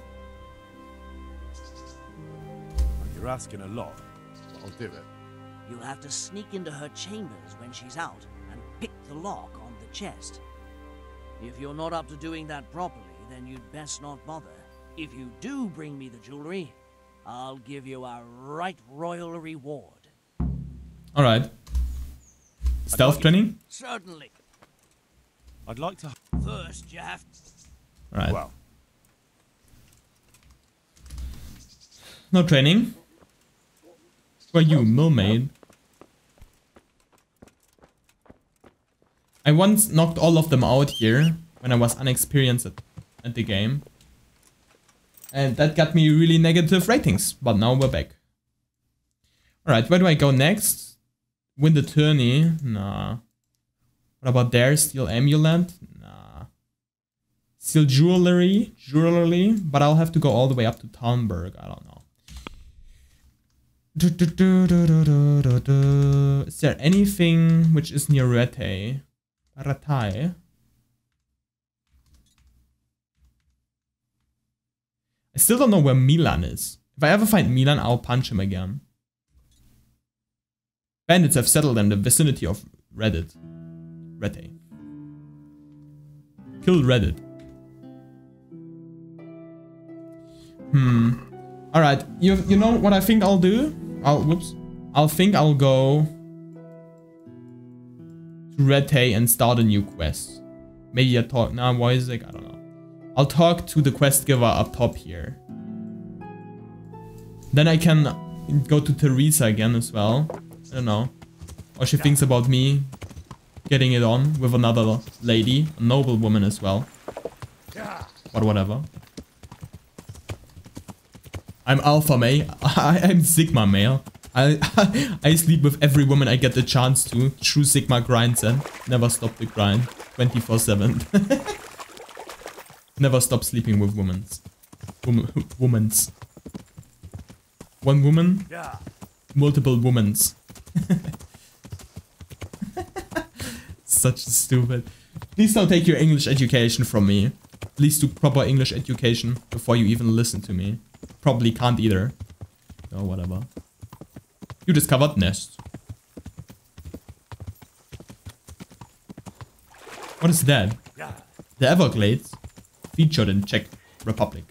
You're asking a lot, but I'll do it. You'll have to sneak into her chambers when she's out and pick the lock on the chest. If you're not up to doing that properly, then you'd best not bother. If you do bring me the jewelry, I'll give you a right royal reward. Alright. Stealth training? Certainly. I'd like to... First, you have... Alright. Well. No training. Who are you, Mermaid? I once knocked all of them out here when I was unexperienced at the game. And that got me really negative ratings, but now we're back. Alright, where do I go next? Win the tourney? Nah. What about there? Steal amulet? Nah. Steal jewelry? Jewelry? But I'll have to go all the way up to Talmberg. I don't know. Is there anything which is near Rattay? Rattay? I still don't know where Milan is. If I ever find Milan, I'll punch him again. Bandits have settled in the vicinity of Reddit. Rattay. Kill Reddit. Alright, you know what I think I'll do? I'll think I'll go to Rattay and start a new quest. Maybe I talk now, Wojciech, I don't know. I'll talk to the quest giver up top here. Then I can go to Teresa again as well. I don't know. What she thinks about me getting it on with another lady, a noble woman as well. But whatever. I'm alpha male. I'm sigma male. I sleep with every woman I get the chance to. True sigma grinds and never stop the grind. 24/7. Never stop sleeping with womans. Womans. One woman? Yeah. Multiple womans. such stupid. Please don't take your English education from me. Please do proper English education before you even listen to me. Probably can't either. Oh, whatever. You discovered nests. What is that? The Everglades, featured in Czech Republic.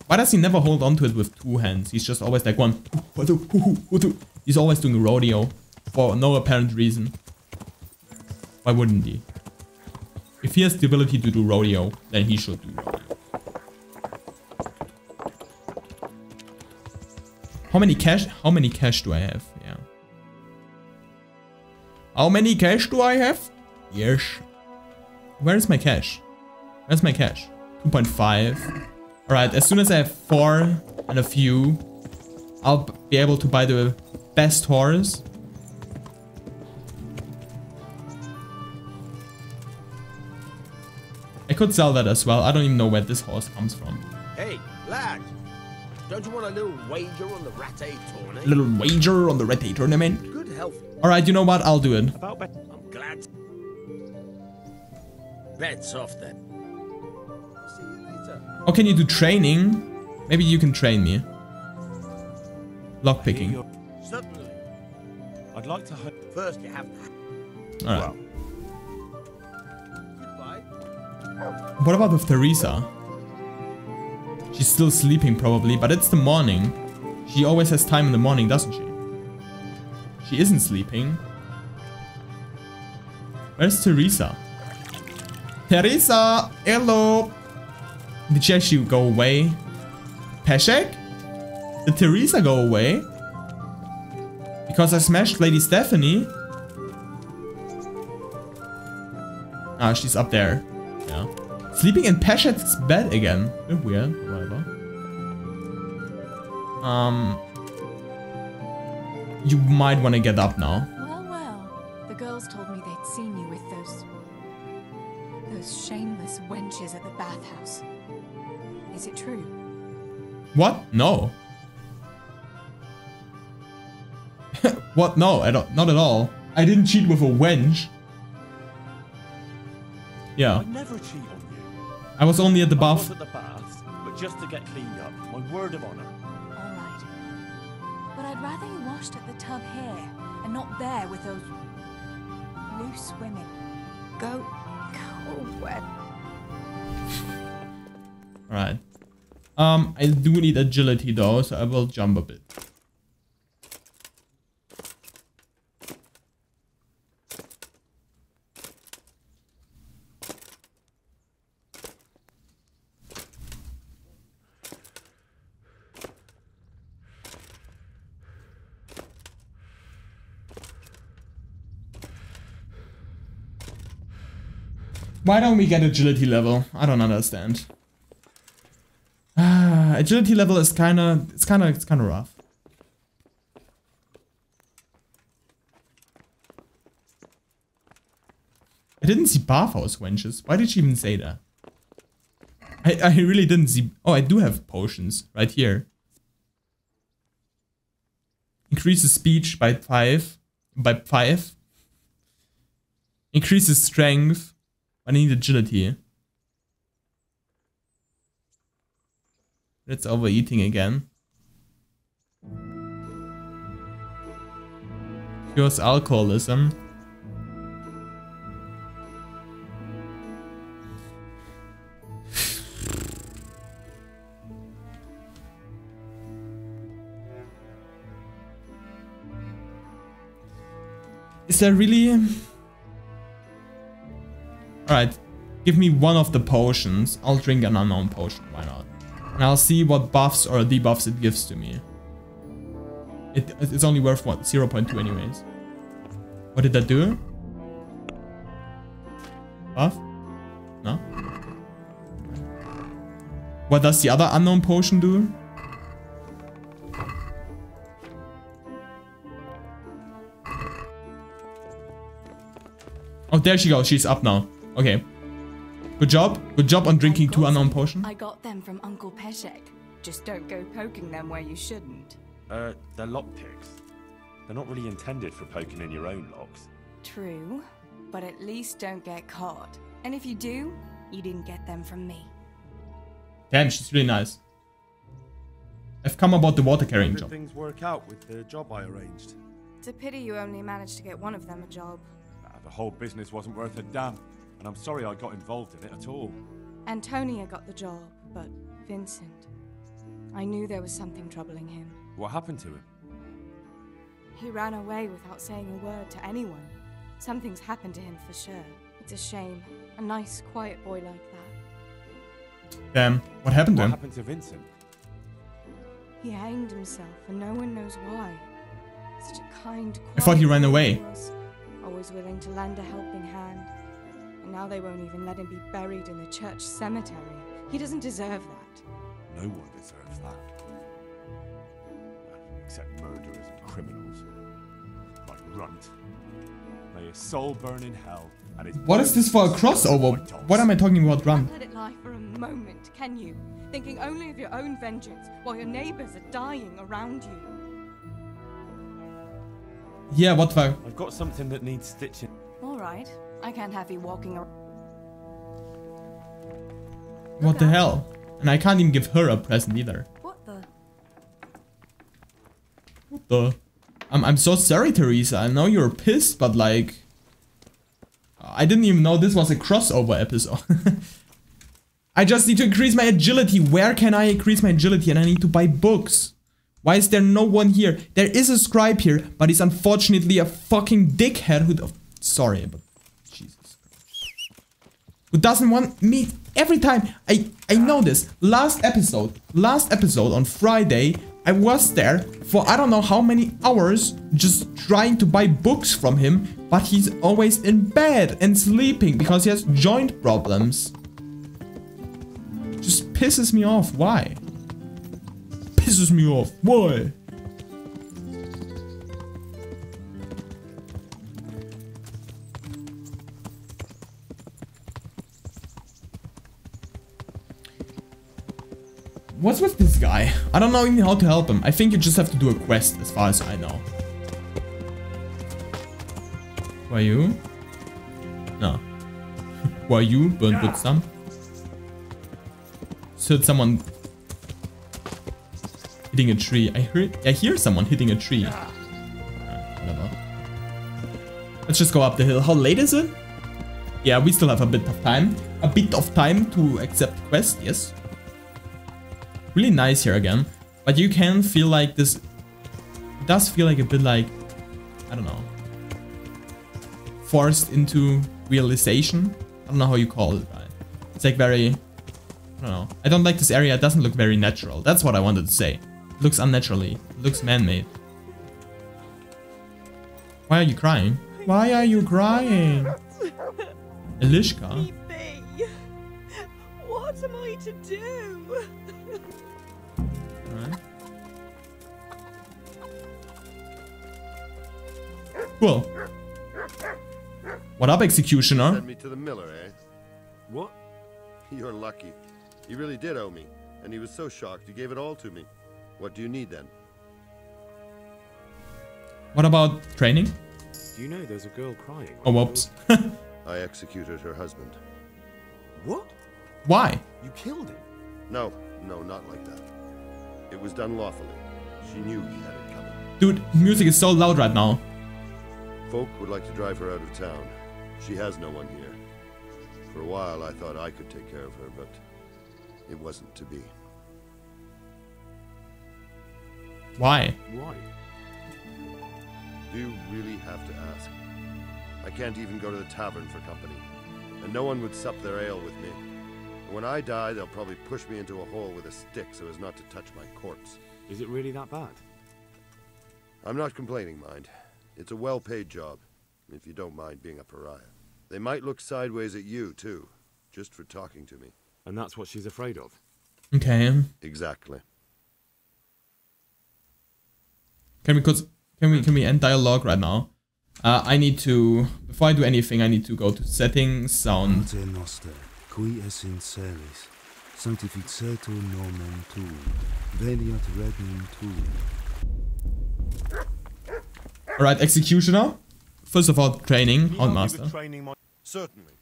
Why does he never hold on to it with two hands? He's just always like one. He's always doing a rodeo for no apparent reason. Why wouldn't he? If he has the ability to do rodeo, then he should do rodeo. How many cash do I have? Yeah. How many cash do I have? Yes. Where is my cash? Where's my cash? 2.5. Alright, as soon as I have 4 and a few, I'll be able to buy the best horse. I could sell that as well. I don't even know where this horse comes from. Hey, lad. Don't you want a little wager on the Rattay tournament? Little wager on the Rattay tournament? Good health. Alright, you know what? I'll do it. I'm glad. Bets off then. See you later. Oh, can you do training? Maybe you can train me. Lockpicking. Certainly. I'd like to. First, you have. Alright. What about with Teresa? She's still sleeping probably, but it's the morning. She always has time in the morning, doesn't she? She isn't sleeping. Where's Teresa? Teresa! Hello! Did she actually go away? Peshek? Did Teresa go away? Because I smashed Lady Stephanie? Ah, she's up there. Yeah. Sleeping in Peshek's bed again. Weird, whatever. You might want to get up now. Well, well. The girls told me they'd seen you with those shameless wenches at the bathhouse. Is it true? What? No. What? No, I don't. Not at all. I didn't cheat with a wench. Yeah. I never cheat on you. I was only at the bath. I was at the baths, but just to get cleaned up. My word of honor. All right. But I'd rather you washed at the tub here and not there with those loose women. Go away. Alright. I do need agility though, so I will jump a bit. Why don't we get agility level? I don't understand. Agility level is kind of rough. I didn't see bathhouse wenches. Why did she even say that? I really didn't see. Oh, I do have potions right here. Increases speech by 5. Increases strength. I need agility. It's overeating again. Cures alcoholism. Is there really... Alright, give me one of the potions. I'll drink an unknown potion, why not? And I'll see what buffs or debuffs it gives to me. It's only worth what? 0.2 anyways. What did that do? Buff? No? What does the other unknown potion do? Oh, there she goes. She's up now. Okay. Good job. Good job on drinking 2 unknown potions. I got them from Uncle Peshek. Just don't go poking them where you shouldn't. They're lockpicks. They're not really intended for poking in your own locks. True, but at least don't get caught. And if you do, you didn't get them from me. Damn, she's really nice. I've come about the water carrying How job. did things work out with the job I arranged? It's a pity you only managed to get one of them a job. The whole business wasn't worth a damn, and I'm sorry I got involved in it at all. Antonia got the job, but Vincent... I knew there was something troubling him. What happened to him? He ran away without saying a word to anyone. Something's happened to him for sure. It's a shame. A nice, quiet boy like that. Damn, what happened to him? What happened to Vincent? He hanged himself, and no one knows why. Such a kind, quiet I thought he ran away. boy was, always willing to lend a helping hand. And now they won't even let him be buried in the church cemetery. He doesn't deserve that. No one deserves that. Except murderers and criminals. Like Runt. May his soul burn in hell. And his What is this for a crossover? What am I talking about, Run? Let it lie for a moment, can you? Thinking only of your own vengeance while your neighbors are dying around you. Yeah, what the... I've got something that needs stitching. Alright, I can't have you walking around. What the hell? And I can't even give her a present either. What the? What the? I'm so sorry, Teresa. I know you're pissed, but like... I didn't even know this was a crossover episode. I just need to increase my agility. Where can I increase my agility? And I need to buy books. Why is there no one here? There is a scribe here, but he's unfortunately a fucking dickhead who... Oh, sorry, but... Jesus Christ. Who doesn't want me... Every time... I know this. Last episode on Friday, I was there for I don't know how many hours just trying to buy books from him, but he's always in bed and sleeping because he has joint problems. Just pisses me off. Why? Pisses me off. Why? What's with this guy? I don't know even how to help him. I think you just have to do a quest as far as I know. Who are you? No. Who are you? Burnt with some. Just heard someone hitting a tree. I hear someone hitting a tree. Whatever. Let's just go up the hill. How late is it? Yeah, we still have a bit of time. A bit of time to accept the quest, yes. Really nice here again, but you can feel like this. It does feel like a bit like, I don't know, forced into realization. I don't know how you call it, right? It's like very, I don't know. I don't like this area. It doesn't look very natural. That's what I wanted to say. It looks unnaturally. It looks man-made. Why are you crying? Why are you crying? Elishka? What am I to do? Alright. Cool. What up, Executioner? Send me to the miller, eh? What? You're lucky. He really did owe me, and he was so shocked he gave it all to me. What do you need then? What about training? Do you know there's a girl crying? Oh, whoops. I executed her husband. What? Why? You killed him? No, not like that. It was done lawfully. She knew he had it coming. Dude, music is so loud right now. Folk would like to drive her out of town. She has no one here. For a while, I thought I could take care of her, but it wasn't to be. Why? Why? Do you really have to ask? I can't even go to the tavern for company, and no one would sup their ale with me. And when I die, they'll probably push me into a hole with a stick so as not to touch my corpse. Is it really that bad? I'm not complaining, mind. It's a well-paid job, if you don't mind being a pariah. They might look sideways at you, too, just for talking to me. And that's what she's afraid of? Okay. Exactly. Can we end dialogue right now? I need to, before I do anything, I need to go to settings, sound. Ante noster, qui es in celis, sanctificetur nomen tuum, veniat regnum tuum. Alright, executioner. First of all, training, Houndmaster. Certainly.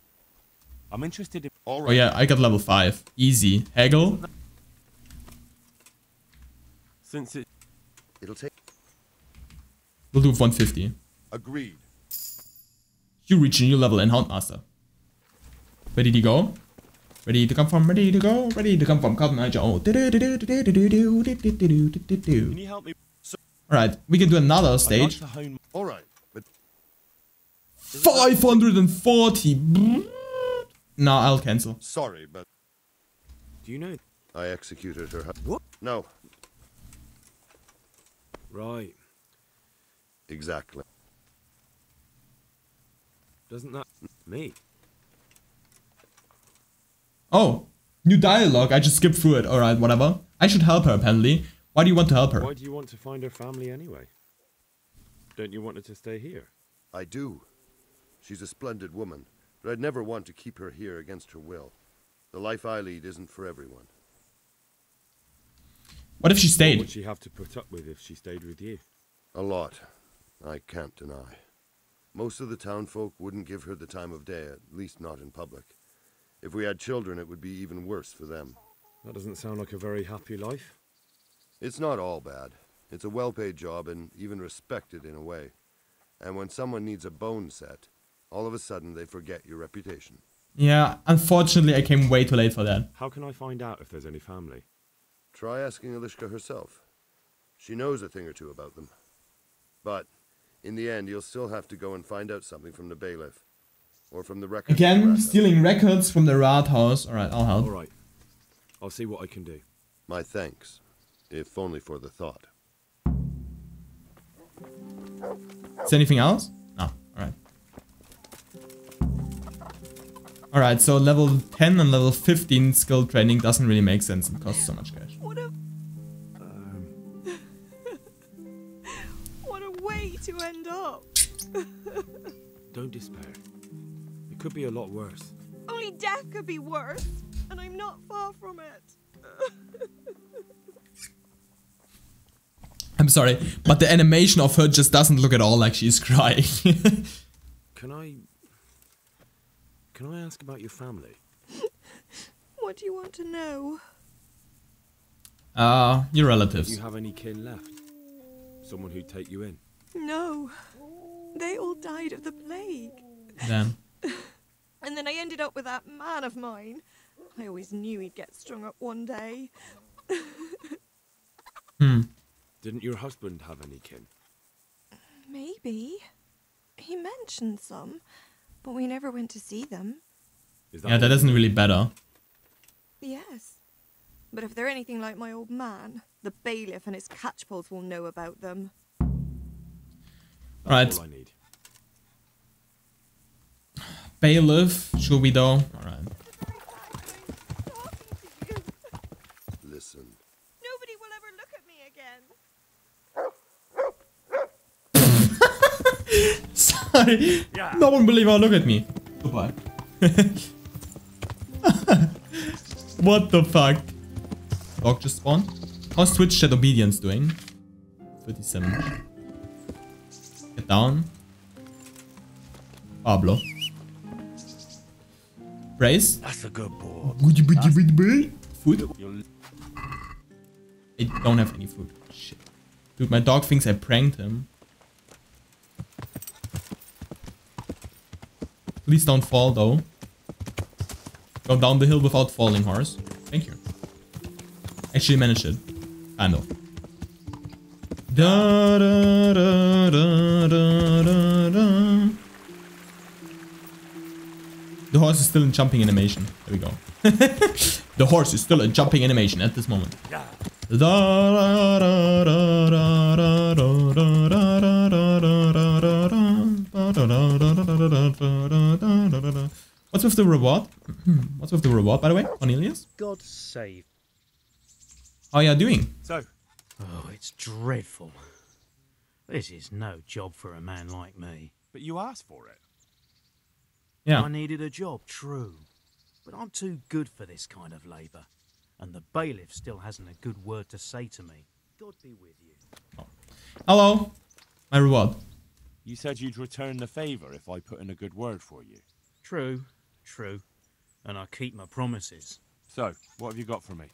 I'm interested in... Oh yeah, I got level 5. Easy. Haggle. Since it'll take... We'll do 150. Agreed. You reach a new level in Houndmaster. Ready to go? Ready to come from, ready to go, ready to come from Cotton Eye Joe. Can you help me? Alright, we can do another stage. Alright, but 540. No, I'll cancel. Sorry, but do you know I executed her? What? No. Right. Exactly. Doesn't that me? Oh, new dialogue. I just skipped through it. Alright, whatever. I should help her, apparently. Why do you want to help her? Why do you want to find her family anyway? Don't you want her to stay here? I do. She's a splendid woman, but I'd never want to keep her here against her will. The life I lead isn't for everyone. What if she stayed? What would she have to put up with if she stayed with you? A lot. I can't deny. Most of the townfolk wouldn't give her the time of day, at least not in public. If we had children, it would be even worse for them. That doesn't sound like a very happy life. It's not all bad. It's a well-paid job and even respected in a way. And when someone needs a bone set, all of a sudden they forget your reputation. Yeah, unfortunately I came way too late for that. How can I find out if there's any family? Try asking Elishka herself. She knows a thing or two about them. But in the end, you'll still have to go and find out something from the bailiff. Or from the records. Again, stealing records from the rat house. Alright, I'll help. Alright. I'll see what I can do. My thanks. If only for the thought. Is there anything else? No. Alright. Alright, so level 10 and level 15 skill training doesn't really make sense. It costs so much cash. What a way to end up. Don't despair. It could be a lot worse. Only death could be worse, and I'm not far from it. I'm sorry, but the animation of her just doesn't look at all like she's crying. Can I ask about your family? What do you want to know? Your relatives. Do you have any kin left? Someone who'd take you in? No. They all died of the plague. Damn. And then I ended up with that man of mine. I always knew he'd get strung up one day. Didn't your husband have any kin? Maybe. He mentioned some, but we never went to see them. Yeah, that isn't really better. Yes. But if they're anything like my old man, the bailiff and his catchpoles will know about them. Alright. All I need. Bailiff, should we though? Alright. Listen. Nobody will ever look at me again. Sorry. Yeah. No one will even look at me. Goodbye. What the fuck? Dog just spawned. How's Twitch chat obedience doing? 37. Get down. Pablo. Brace. That's a good boy. Food. I don't have any food. Shit. Dude, my dog thinks I pranked him. Please don't fall though. Go down the hill without falling, horse. Thank you. Actually managed it. Kind of. Da, da, da, da, da, da, da. The horse is still in jumping animation. There we go. The horse is still in jumping animation at this moment. What's with the reward? What's with the reward, by the way, Cornelius? God save. How are you doing? So. Oh, it's dreadful. This is no job for a man like me. But you asked for it. Yeah. I needed a job, true. But I'm too good for this kind of labour. And the bailiff still hasn't a good word to say to me. God be with you. Oh. Hello. My reward. You said you'd return the favour if I put in a good word for you. True, true. And I keep my promises. So, what have you got for me?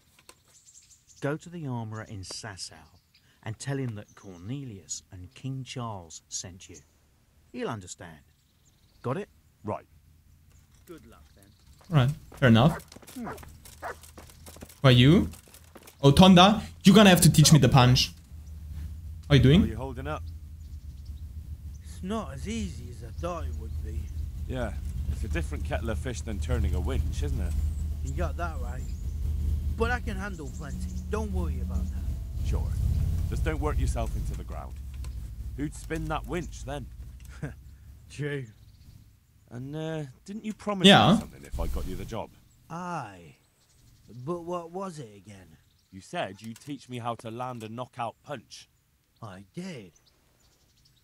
Go to the armourer in Sasau and tell him that Cornelius and King Charles sent you. He'll understand. Got it? Right. Good luck then. Alright, fair enough. Who are you? Oh, Tonda, you're gonna have to teach me the punch. How are you doing? How are you holding up? It's not as easy as I thought it would be. Yeah, it's a different kettle of fish than turning a winch, isn't it? You got that right. But I can handle plenty. Don't worry about that. Sure. Just don't work yourself into the ground. Who'd spin that winch then? True. And didn't you promise me something if I got you the job? Aye. But what was it again? You said you'd teach me how to land a knockout punch. I did.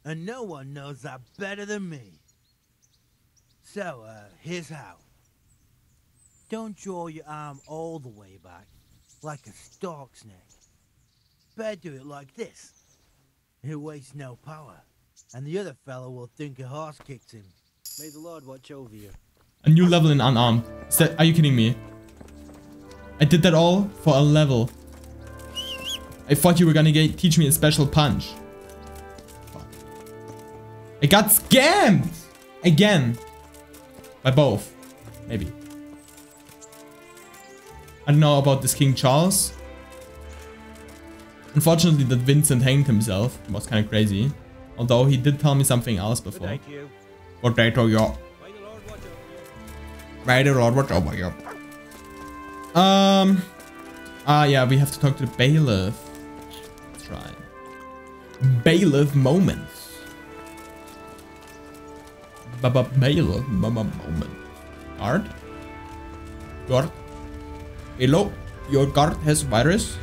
And no one knows that better than me. So, here's how. Don't draw your arm all the way back, like a stork's neck. Better do it like this. It wastes no power, and the other fellow will think a horse kicked him. May the Lord watch over you. A new level in unarmed. Are you kidding me? I did that all for a level. I thought you were gonna teach me a special punch. I got scammed! Again. By both. Maybe. I don't know about this King Charles. Unfortunately, that Vincent hanged himself. It was kind of crazy. Although he did tell me something else before. Good day to you. Good day to you. May the Lord watch over you. Yeah, we have to talk to the bailiff. That's right. Bailiff moments. Bailiff moment. Guard? Guard? Hello? Your guard has virus?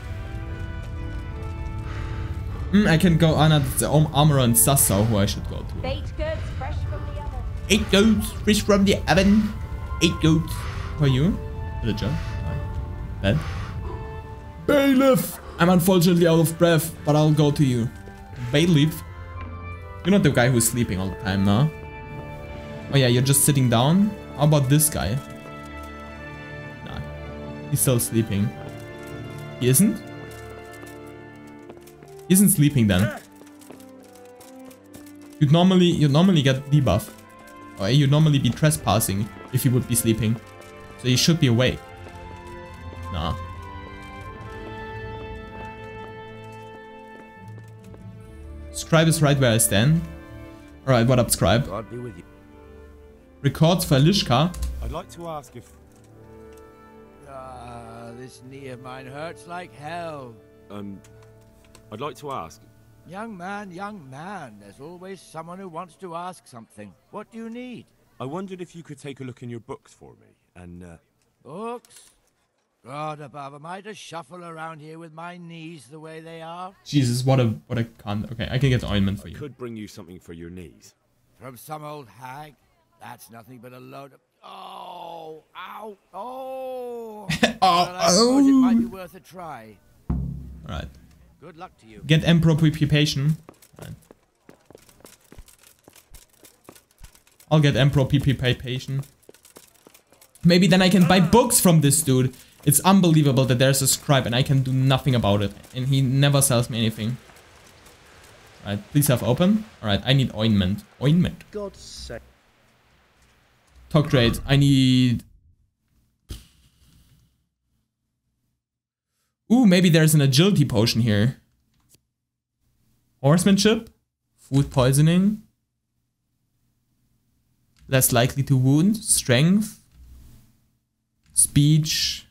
I can go on at the armorer in Sasau who I should go to. Baked goods fresh from the oven. 8 goats fresh from the oven. 8 goats. Who are you? Villager. Bed. Bailiff! I'm unfortunately out of breath, but I'll go to you. Bailiff? You're not the guy who's sleeping all the time, no? Oh yeah, you're just sitting down? How about this guy? Nah. He's still sleeping. He isn't? He isn't sleeping then. You'd normally get debuff. Or you'd normally be trespassing if you would be sleeping. So you should be awake. Nah. Scribe is right where I stand. Alright, what up, Scribe? God be with you. Records for Lishka. I'd like to ask if... This knee of mine hurts like hell. I'd like to ask... Young man, there's always someone who wants to ask something. What do you need? I wondered if you could take a look in your books for me, and Books? God above, am I to shuffle around here with my knees the way they are? Jesus, what a cunt. Okay, I can get the ointment for you. I could bring you something for your knees. From some old hag? That's nothing but a load of... Oh! Ow! Oh! Well, I suppose it might be worth a try. Alright. Good luck to you. Get Emperor Preoccupation. Right. I'll get Emperor Preoccupation. Maybe then I can buy books from this dude. It's unbelievable that there's a scribe and I can do nothing about it. And he never sells me anything. Alright, please have open. Alright, I need ointment. Ointment. God's sake. Talk trade. I need... Ooh, maybe there's an agility potion here. Horsemanship. Food poisoning. Less likely to wound. Strength. Speech.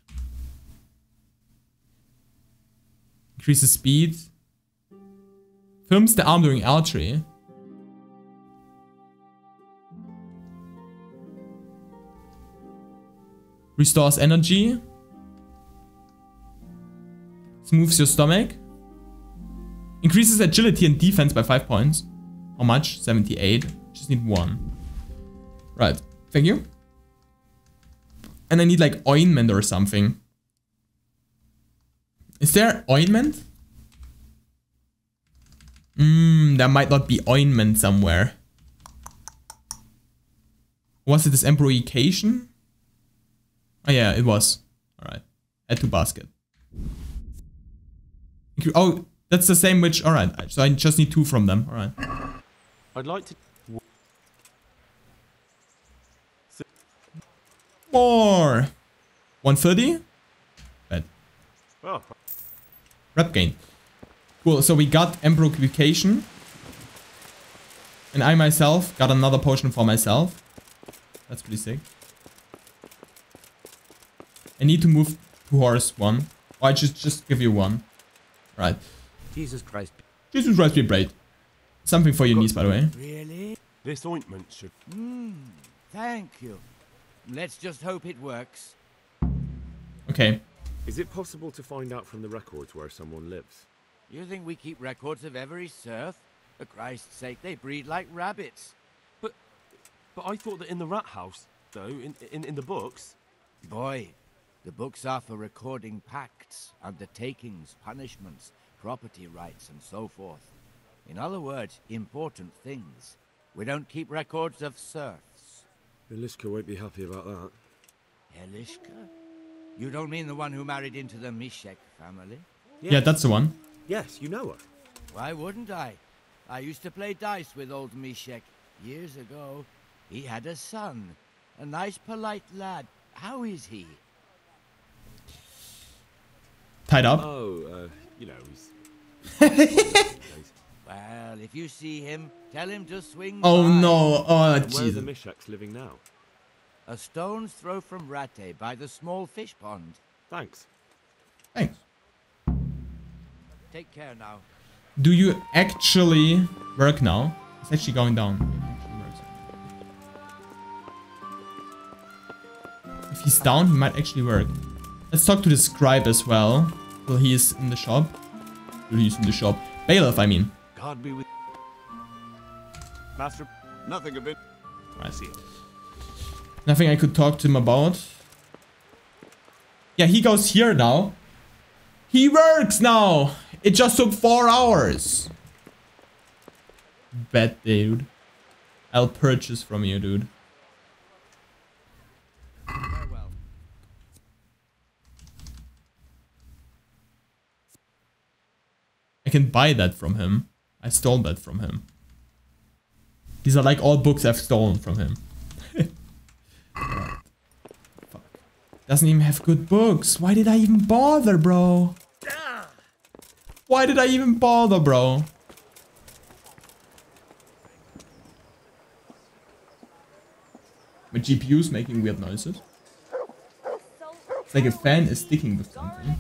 Increases speed. Firms the arm during archery. Restores energy. Smooths your stomach. Increases agility and defense by 5 points. How much? 78. Just need 1. Right. Thank you. And I need like ointment or something. Is there ointment? There might not be ointment somewhere. Was it this embroication? Oh yeah, it was. Alright. Add to basket. Oh, that's the same which... Alright, so I just need 2 from them. Alright. I'd like to... More! 130? Bad. Oh. Rep gain. Cool, so we got embroication. And I myself got another potion for myself. That's pretty sick. I need to move to horse 1. Or I just give you 1. Right. Jesus Christ. Jesus Christ, be brave. Something for your knees, by the way. Really? This ointment should... Thank you. Let's just hope it works. Okay. Is it possible to find out from the records where someone lives? You think we keep records of every serf? For Christ's sake, they breed like rabbits. But I thought that in the rat house, though, in the books... Boy, the books are for recording pacts, undertakings, punishments, property rights, and so forth. In other words, important things. We don't keep records of serfs. Elishka won't be happy about that. Elishka? You don't mean the one who married into the Mishek family? Yes. Yeah, that's the one. Yes, you know her. Why wouldn't I? I used to play dice with old Mishek years ago. He had a son, a nice, polite lad. How is he? Tied up? Oh, you know, he's... Well, if you see him, tell him to swing Oh by. no, oh Jesus. Where are the Jesus. Mishaks living now? A stone's throw from Rate by the small fish pond. Thanks. Thanks. Take care now. Do you actually work now? It's actually going down. If he's down, he might actually work. Let's talk to the scribe as well. Well, he is in the shop. Well, he's in the shop. Bailiff, I mean. God be with Master, nothing of it. I see. Nothing I could talk to him about. Yeah, he goes here now. He works now. It just took 4 hours. Bet, dude. I'll purchase from you, dude. farewell. I can buy that from him. I stole that from him. These are like all books I've stolen from him. Right. Fuck. Doesn't even have good books. Why did I even bother, bro? Why did I even bother, bro? My GPU's making weird noises. It's like a fan is sticking with something.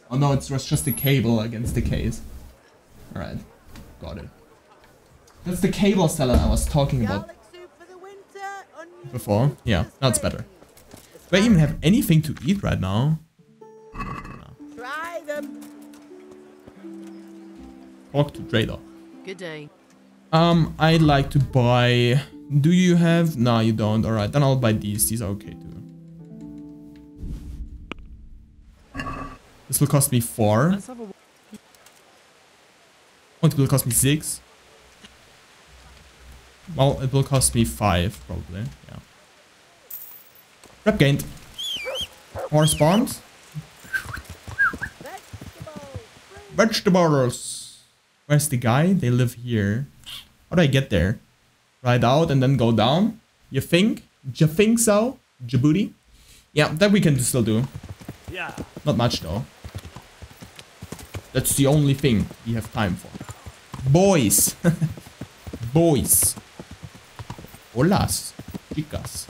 Oh no, it's just a cable against the case. Alright, got it. That's the cable seller I was talking about before. Yeah, now it's better. Do I even have anything to eat right now? No. Try them. Talk to trader. Good day. I'd like to buy... Do you have... No, you don't. Alright, then I'll buy these. These are okay too. This will cost me 4. Oh, it will cost me 6. Well, it will cost me 5, probably. Yeah. Rep gained. More spawns. Vegetables. Where's the guy? They live here. How do I get there? Ride out and then go down? You think? You think so? Djibouti? Yeah, that we can still do. Yeah. Not much though. That's the only thing we have time for. Boys. Boys. Holas. Chicas.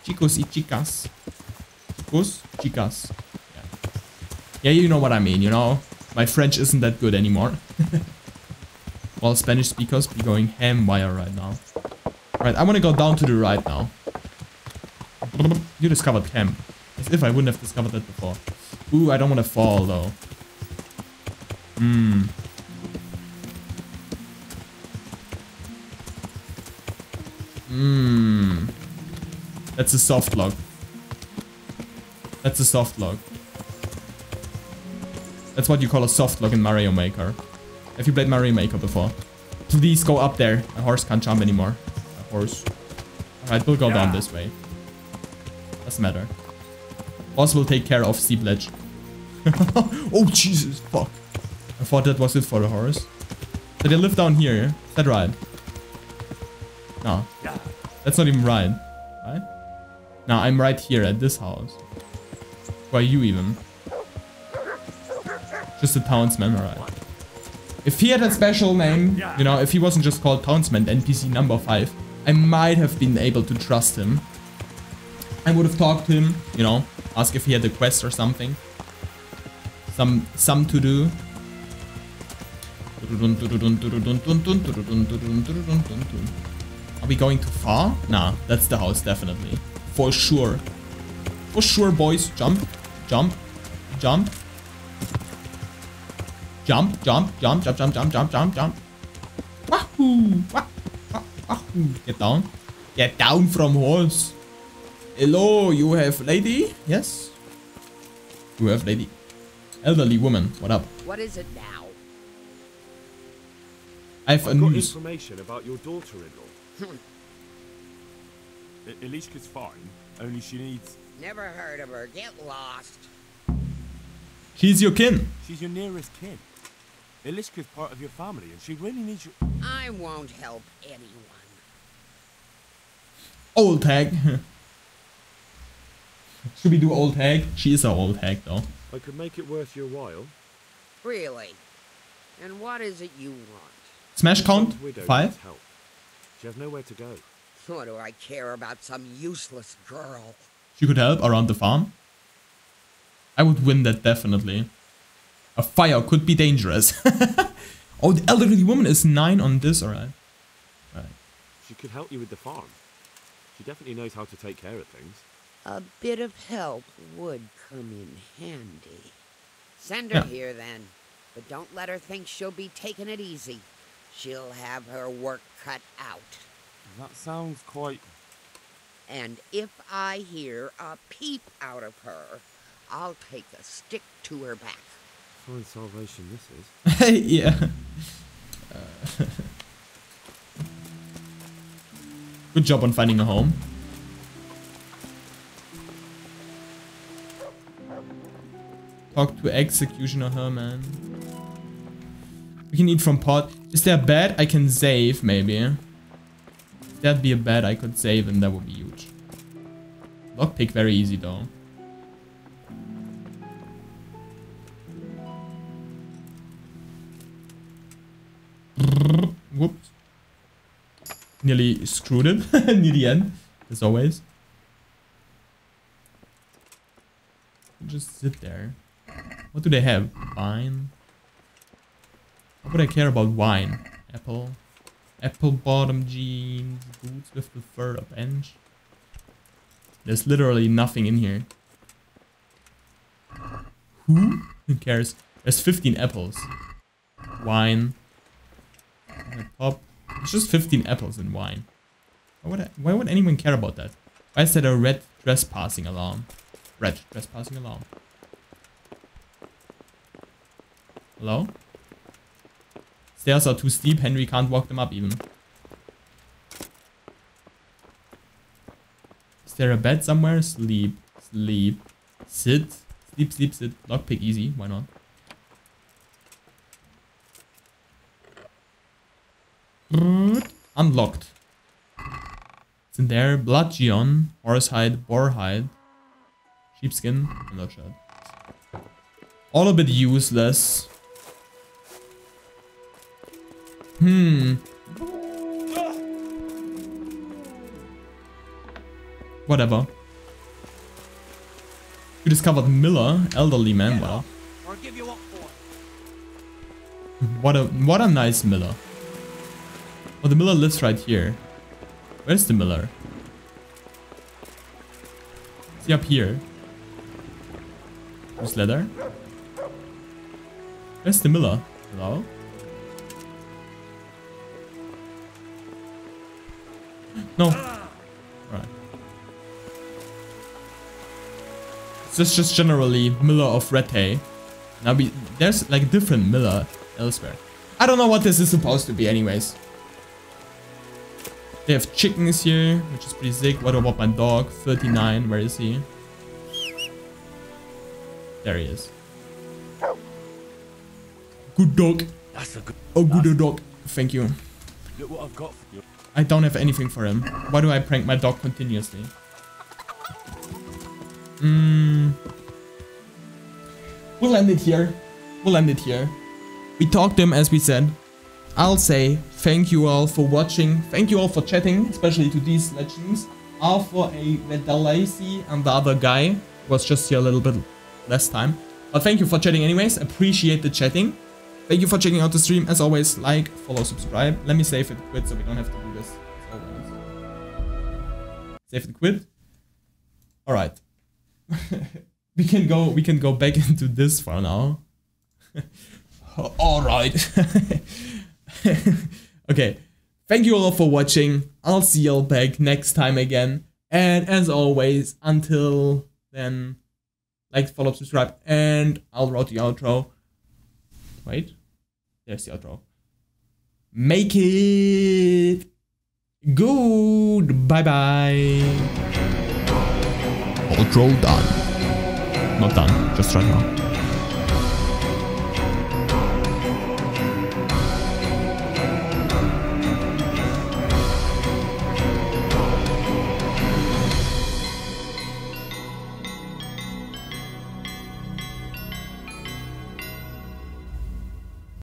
Chicos y chicas. Chicos, chicas. Yeah, you know what I mean, you know? My French isn't that good anymore. Well, Spanish speakers be going ham wire right now. Right, I want to go down to the right now. You discovered camp. As if I wouldn't have discovered that before. Ooh, I don't want to fall though. That's a soft log. That's a soft log. That's what you call a soft log in Mario Maker. Have you played Mario Maker before? Please go up there. A horse can't jump anymore. A horse. Alright, we'll go down this way. Doesn't matter. Horse will take care of steep ledge. Oh, Jesus, fuck. I thought that was it for the horse. Did they live down here? Is that right? No. That's not even right. Right? No, I'm right here at this house. Who are you even? Just a townsman, alright. If he had a special name, you know, if he wasn't just called Townsman, NPC number 5, I might have been able to trust him. I would have talked to him, you know, ask if he had a quest or something. Some to do. Are we going too far? Nah, that's the house, definitely. For sure. For sure, boys. Jump, jump, jump. Jump, jump, jump, jump, jump, jump, jump, jump, jump. Wahoo! Wahoo! Get down. Get down from horse. Hello, you have lady? Yes? You have lady. Elderly woman, what up? What is it now? I've got information about your daughter-in-law. Elishka's fine, only she needs... Never heard of her. Get lost. She's your kin. She's your nearest kin. Elishka's part of your family, and she really needs you. I won't help anyone. Old hag. Should we do old hag? She is an old hag, though. I could make it worth your while. Really? And what is it you want? Smash count? 5? Help. She has nowhere to go. What do I care about some useless girl? She could help around the farm. I would win that definitely. A fire could be dangerous. Oh, the elderly woman is 9 on this, alright. Right. She could help you with the farm. She definitely knows how to take care of things. A bit of help would come in handy. Send her here then, but don't let her think she'll be taking it easy. She'll have her work cut out. That sounds quite... And if I hear a peep out of her, I'll take a stick to her back. Fine salvation this is. Yeah. Good job on finding a home. Talk to Executioner Herman. We can eat from pot. Is there a bed I can save, maybe? If that'd be a bed I could save, and that would be huge. Lockpick very easy though. Whoops. Nearly screwed it near the end, as always. Just sit there. What do they have? Wine? Why would I care about wine? Apple. Apple bottom jeans. Boots with the fur, a bench. There's literally nothing in here. Who cares? There's 15 apples. Wine. Pop. It's just 15 apples in wine. Why would anyone care about that? Why is that a red trespassing alarm? Red trespassing alarm. Hello? Stairs are too steep. Henry can't walk them up even. Is there a bed somewhere? Sleep. Sleep. Sit. Sleep, sleep, sit. Lockpick easy. Why not? Unlocked. It's in there. Bludgeon. Horsehide. Boarhide. Sheepskin. I'm not sure. All a bit useless. Whatever. You discovered Miller, elderly man. Well, Or give you up for what a nice Miller. Oh, the Miller lives right here. Where's the Miller? Is he up here? Who's leather? Where's the Miller? Hello? No. Right. It's just generally Miller of Red Hay. Now there's like different Miller elsewhere. I don't know what this is supposed to be anyways. They have chickens here, which is pretty sick. What about my dog? 39, where is he? There he is. Good dog. That's a good. Oh, good dog. Thank you. Look what I've got for you. I don't have anything for him. Why do I prank my dog continuously? We'll end it here. We'll end it here. We talked to him as we said. I'll say thank you all for watching. Thank you all for chatting, especially to these legends. For a Vedalaisi and the other guy was just here a little bit less time. But thank you for chatting anyways. Appreciate the chatting. Thank you for checking out the stream. As always, like, follow, subscribe. Let me save it quit so we don't have to do this as always. Save it quit. Alright. we can go back into this for now. Alright. Okay. Thank you all for watching. I'll see you all back next time again. And as always, until then, like, follow, subscribe, and I'll write the outro. Wait. There's the outro. Make it good. Bye-bye. Outro done. Not done. Just right now.